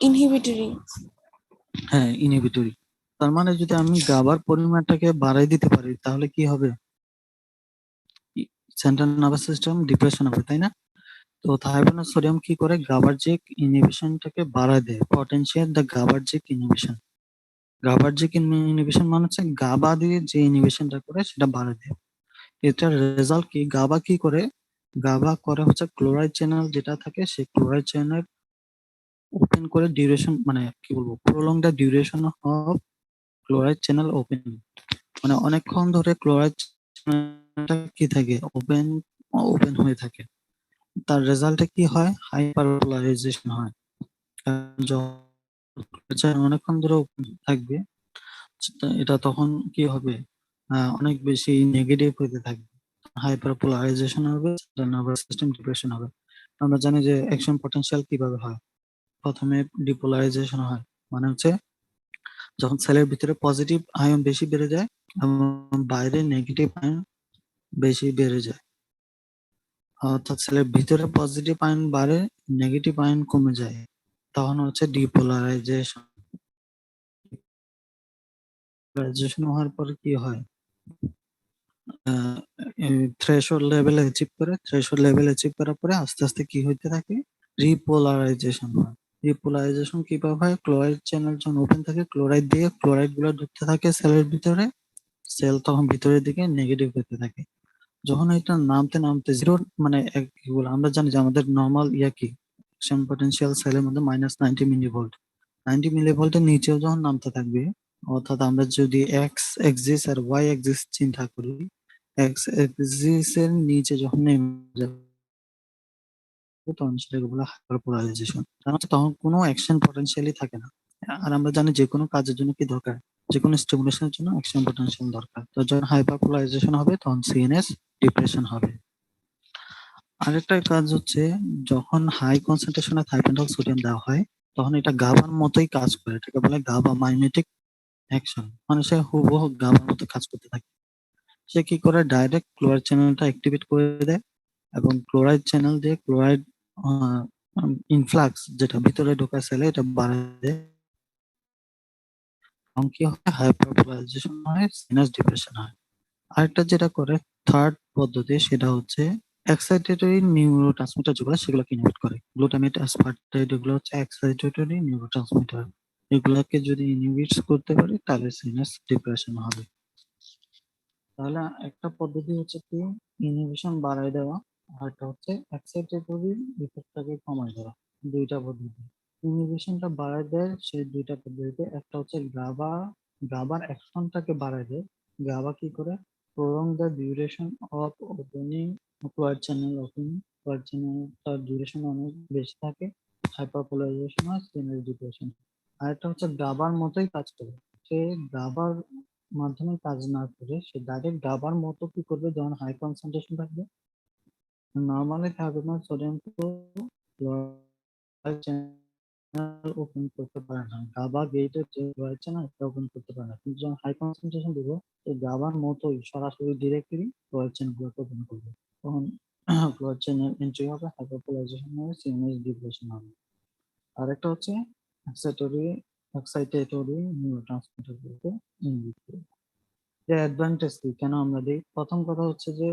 ইনহিবিটরি। হ্যাঁ, ইনহিবিটরি। তার মানে যদি আমি গাবার পরিমাণটাকে বাড়াই দিতে পারি তাহলে কি হবে, সেন্ট্রাল নার্ভাস সিস্টেম ডিপ্রেশন হবে, তাই না? তো থাইমেটাল সোডিয়াম কি করে, গাবার্জিক ইনহিবিশনটাকে বাড়ায় দেয়, potential the GABAergic inhibition. GABAergic inhibition মানে হচ্ছে গাবা দিয়ে যে ইনহিবিশনটা করে সেটা বাড়ায় দেয়। এটার রেজাল্ট কি, গাবা কি করে, গাবা করে হচ্ছে ক্লোরাইড চ্যানেল যেটা থাকে সেই ক্লোরাইড চ্যানেল ওপেন করে ডিউরেশন, মানে কি বলবো, prolong the duration of chloride channel open, মানে অনেকক্ষণ ধরে ক্লোরাইড চ্যানেলটা কি থাকে, ওপেন ওপেন হয়ে থাকে। তার রেজাল্টে কি হয়, হাইপারপোলারাইজেশন হয়। যখন অনেকক্ষণ ধরে open থাকবে, এটা তখন কি হবে, অনেক বেশি নেগেটিভ হতে থাকবে, হাইপারপোলারাইজেশন হবে, নার্ভাস সিস্টেম ডিপ্রেশন হবে। আমরা জানি যে অ্যাকশন পটেনশিয়াল কিভাবে হয়, প্রথমে ডিপোলারাইজেশন হয়, মানে হচ্ছে যখন সেলের ভিতরে পজিটিভ আয়ন বেশি বেড়ে যায় এবং বাইরে নেগেটিভ আয়ন বেশি বেড়ে যায়, অর্থাৎ সেলের ভিতরে পজিটিভ আয়ন বাড়ে, নেগেটিভ আয়ন কমে যায়, তখন হচ্ছে ডিপোলারাইজেশন। ডিপোলারাইজেশন হওয়ার পর কি হয়, থ্রেশহোল্ড লেভেল অ্যাচিভ করে, থ্রেশহোল্ড লেভেল অ্যাচিভ করার পরে আস্তে আস্তে কি হইতে থাকে, রিপোলারাইজেশন হয়। রিপোলারাইজেশন কিভাবে হয়, ক্লোরাইড চ্যানেল যখন ওপেন থাকে, ক্লোরাইড দিয়ে ক্লোরাইড গুলো ঢুকতে থাকে সেলের ভিতরে, সেল তখন ভিতরের দিকে নেগেটিভ হতে থাকে। যখন এটা নামতে নামতে জিরো, মানে কি বলে, আমরা জানি যে আমাদের নর্মাল ইয়া কি, অ্যাকশন পটেনশিয়াল সেলের মধ্যে -90 মিলিভোল্ট, 90 মিলিভোল্টের নিচেও যখন নামতে থাকবে, অর্থাৎ আমরা যদি এক্স এক্সিস আর ওয়াই এক্সিস চিন্তা করি, এক্স এক্সিস এর নিচে যখন নেমে যাবে তখন সেটাকে বলে হাইপারপোলারাইজেশন। তখন কোনো অ্যাকশন পটেনশিয়ালই থাকে না। আর আমরা জানি যে কোনো কাজের জন্য কি দরকার, যে কোনো স্টিমুলেশনের জন্য অ্যাকশন পটেনশিয়াল দরকার। তো যখন হাইপারপোলারাইজেশন হবে তখন সিএনএস ডিপ্রেশন হবে। আরেকটা কাজ হচ্ছে, যখন হাই কনসেন্ট্রেশনে থাইপেন্টল সোডিয়াম দেওয়া হয় তখন এটা গাবার মতোই কাজ করে, এটাকে বলে গাবা মাইমেটিক অ্যাকশন, মানে সে হুবহু গাবার মতো কাজ করতে থাকে। সে কি করে, ডাইরেক্ট ক্লোরাইড চ্যানেলটা অ্যাক্টিভেট করে দেয় এবং ক্লোরাইড চ্যানেল দিয়ে ক্লোরাইড ইনফ্লাক্স যেটা ভিতরে ঢোকা সেলে এটা বাড়ায় দেয় এবং কি হয়, হাইপারপোলারাইজেশন হয়, সিনাস ডিপ্রেশন হয়। আরেকটা যেটা করে থার্ড পদ্ধতি, সেটা হচ্ছে এক্সাইটেটরি নিউরোট্রান্সমিটার যেগুলো সেগুলোকে ইনহিবিট করে। গ্লুটামেট, অ্যাসপার্টেট এগুলো হচ্ছে এক্সাইটেটরি নিউরোট্রান্সমিটার। এগুলাকে যদি ইনহিবিট করতে পারি তাহলে সিনাস ডিপ্রেশন হবে। তাহলে একটা পদ্ধতি হচ্ছে কি ইনহিবিশন বাড়ায় দেওয়া, আর একটা হচ্ছে এক্সাইটেটরি ইফেক্টটাকে কমায় দেওয়া। দুইটা পদ্ধতি। ইনহিবিশনটা বাড়ায় দেয় সেই দুইটা পদ্ধতিতে, একটা হচ্ছে গাবার অ্যাকশনটাকে বাড়ায় দেয়। গাবা কি করে, prolong the duration of opening chloride channel opening, chloride চ্যানেলটার ডিউরেশন অনেক বেশি থাকে, হাইপারপোলারাইজেশন হয়, সিনাস ডিপ্রেশন। আর একটা হচ্ছে গাবার মতোই কাজ করে, সে গাবার মাধ্যমে কাজ না করে সে ডাইরেক্ট গাবার মতো কি করবে, যখন হাই কনসেন্ট্রেশন থাকবে নরমালি থাকবে না সোডিয়াম ক্লোরাইড চ্যানেল ওপেন করতে পারে না, গাবা গেটের যে ক্লোরাইড চ্যানেল এটা ওপেন করতে পারে না, কিন্তু যখন হাই কনসেন্ট্রেশন দিব এই গাবার মতোই সরাসরি ডিরেক্টলি ক্লোরাইড চ্যানেলগুলোকে ওপেন করবে, তখন ক্লোরাইড চ্যানেল এন্ট্রি হবে, হাইপারপোলারাইজেশন হবে, সিএনএস ডিপ্রেশন হবে। আর একটা হচ্ছে এক্সাইটেটরি নিউরোট্রান্সমিটার গুলোকে ইনহিবিট করবে। যে অ্যাডভান্টেজ কি কেন আমরা দিই, প্রথম কথা হচ্ছে যে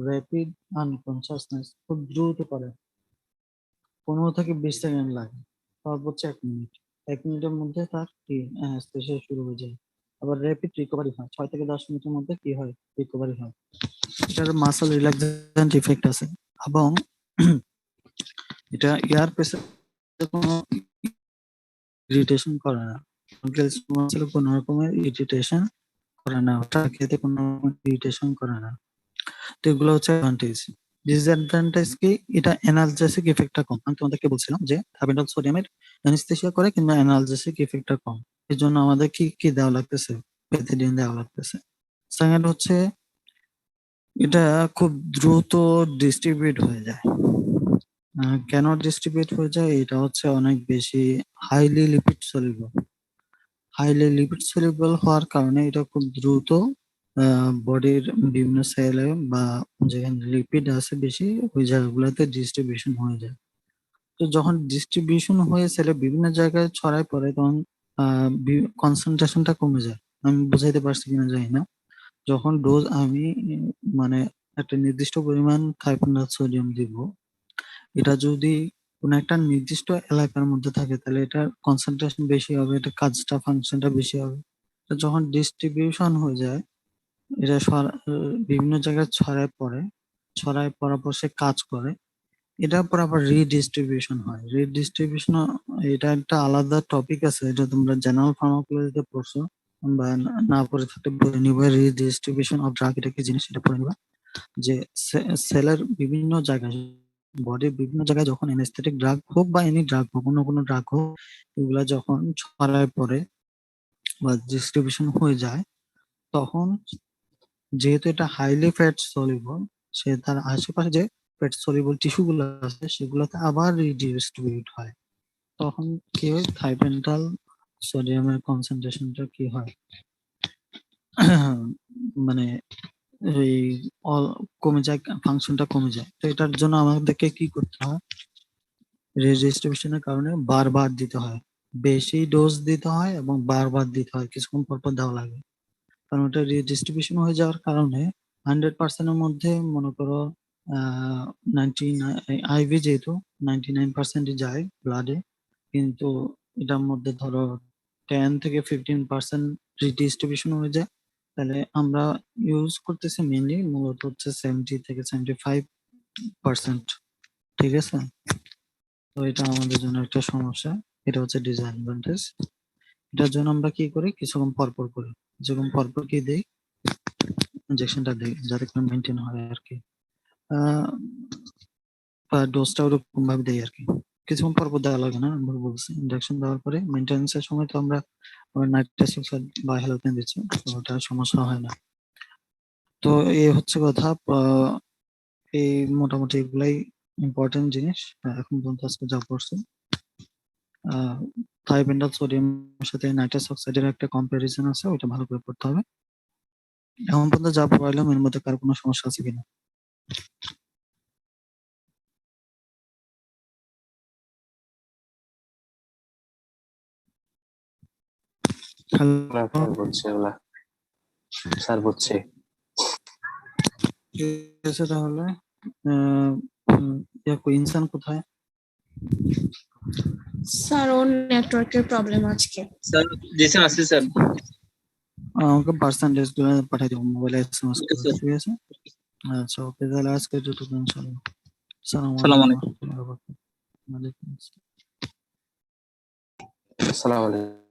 র্যাপিড আনকনসাসনেস খুব দ্রুত করে, 15 থেকে 20 সেকেন্ড লাগে, সর্বোচ্চ 1 মিনিট। 1 মিনিটের মধ্যে তার কি অ্যানেস্থেসিয়া শুরু হয়ে যায়। আবার র্যাপিড রিকভারি হয়, 6 থেকে 10 মিনিটের মধ্যে কি হয়, রিকভারি হয়। এটার মাসল রিল্যাক্সেন্ট ইফেক্ট আছে এবং এটা এয়ার প্রেসার কোনো ইরিটেশন করে না, কোনো রকমের ইরিটেশন করে না, ওটা খেতে কোনো ইরিটেশন করে না। তো এগুলো হচ্ছে অ্যাডভান্টেজ। ডিসঅ্যাডভান্টেজ কি, এটা অ্যানালজেসিক ইফেক্টটা কম। আমি তোমাদেরকে বলছিলাম যে থাইপেন্টল সোডিয়ামের অ্যানেস্থেসিয়া করে কিন্তু অ্যানালজেসিক ইফেক্টটা কম, এর জন্য আমাদের কি কি দেওয়া লাগতেছে, প্যাথিডিন দেওয়া লাগতেছে। সেকেন্ড হচ্ছে এটা খুব দ্রুত ডিস্ট্রিবিউট হয়ে যায়। কেন ডিস্ট্রিবিউট হয়ে যায়, এটা হচ্ছে অনেক বেশি হাইলি লিপিড সলিউবল হওয়ার কারণে এটা খুব দ্রুত বডির বিভিন্ন সেলে বা যেখানে লিপিড আছে বেশি ওই জায়গাগুলোতে ডিস্ট্রিবিউশন হয়ে যায়। তো যখন ডিস্ট্রিবিউশন হয়ে সেলে বিভিন্ন জায়গায় ছড়ায় পড়ে তখন কনসেন্ট্রেশনটা কমে যায়। আমি বুঝাইতে পারছি কিনা জানি না। যখন ডোজ আমি মানে একটা নির্দিষ্ট পরিমাণ থাইপেন্টল সোডিয়াম দিব, এটা যদি কোনো একটা নির্দিষ্ট এলাকার মধ্যে থাকে তাহলে এটার কনসেন্ট্রেশন বেশি হবে, এটা কাজটা ফাংশনটা বেশি হবে। তো যখন ডিস্ট্রিবিউশন হয়ে যায় এটা বিভিন্ন জায়গায় ছড়ায় পড়ার পর সে কাজ করে, এটার পর আবার রিডিস্ট্রিবিউশন হয়। রিডিস্ট্রিবিউশন এটা একটা আলাদা টপিক আছে, এটা তোমরা জেনারেল ফার্মাকোলজিতে পড়ছো বা না পড়ে থাকতে পড়ে নিবা। রিডিস্ট্রিবিউশন অফ ড্রাগ এটা কি জিনিস এটা পড়ে নিবা, যে সেলের বিভিন্ন জায়গায়, বডির বিভিন্ন জায়গায় যখন অ্যানেস্থেটিক ড্রাগ হোক বা এনি ড্রাগ হোক, অন্য কোনো ড্রাগ হোক, এগুলা যখন ছড়ায় পড়ে বা ডিস্ট্রিবিউশন হয়ে যায় তখন যেহেতু এটা হাইলি ফ্যাট সলিউবল, সে তার আশেপাশে যে ফ্যাট সলিউবল টিস্যু গুলো আছে সেগুলোতে আবার রিডিস্ট্রিবিউট হয়। তখন কি হয়, থাইপেন্টাল সোডিয়ামের কনসেন্ট্রেশনটা কি হয় মানে এই কমে যায়, ফাংশনটা কমে যায়। তো এটার জন্য আমাদেরকে কি করতে হয়, রিডিস্ট্রিবিউশনের কারণে বারবার দিতে হয়, বেশি ডোজ দিতে হয় এবং বারবার দিতে হয়, কিছুক্ষণ পর পর দেওয়া লাগে। কারণ ওটা রিডিস্ট্রিবিউশন হয়ে যাওয়ার কারণে 100% এর মধ্যে মনে করো আইভি যেহেতু 99% যায় ব্লাডে, কিন্তু এটার মধ্যে ধরো 10 থেকে 15% রিডিস্ট্রিবিউশন হয়ে যায়, তাহলে আমরা ইউজ করতেছি মেনলি মূলত হচ্ছে 70 থেকে 75%। ঠিক আছে, তো এটা আমাদের জন্য একটা সমস্যা, এটা হচ্ছে ডিসঅ্যাডভান্টেজ। এটার জন্য আমরা কি করি, কিছুক্ষণ পরপর করি, কিছুক্ষণ পরপর কি দেই, ইনজেকশনটা দেই যাতে করে মেনটেন হয় আর কি। ডোজটা ওরকম ভাবে দেই আর কি। কিছুক্ষণ পর পর দেওয়া লাগে না, আমি বলছি ইনজেকশন দেওয়ার পরে মেইনটেনেন্স এর সময় তো আমরা নাইট্রাস অক্সাইড বা হ্যালোজেন দিচ্ছি, তো ওটা সমস্যা হয় না। তো এই হচ্ছে কথা। এই মোটামুটি এগুলাই ইম্পর্টেন্ট জিনিস এখন পর্যন্ত আজকে যা পড়ছে। থাইবেন্ডাল সোডিয়ামের সাথে নাইট্রাস অক্সাইডের একটা কম্পারিজন আছে, ওইটা ভালো করে পড়তে হবে। এখন পর্যন্ত যা পড়াইলাম এর মধ্যে কার কোনো সমস্যা আছে কিনা? না স্যার বুঝছে ওগুলা, স্যার বুঝছে। ঠিক আছে তাহলে ইনসান কোথায়? স্যার ওর নেটওয়ার্কের প্রবলেম আজকে। স্যার জি স্যার আসছি স্যার। আমাকে পার্সেন্টেজ গুলো পাঠিয়ে দেবো মোবাইলে এসএমএস ওকে করে, স্যার। ঠিক আছে? আচ্ছা ওকে, তাহলে আজকে যতটুকু ইনশাআল্লাহ। আসসালামু আসসালামু আলাইকুম ওয়া রাহমাতুল্লাহি ওয়া বারাকাতুহু। ওয়া আলাইকুম আসসালাম। আসসালামু আলাইকুম।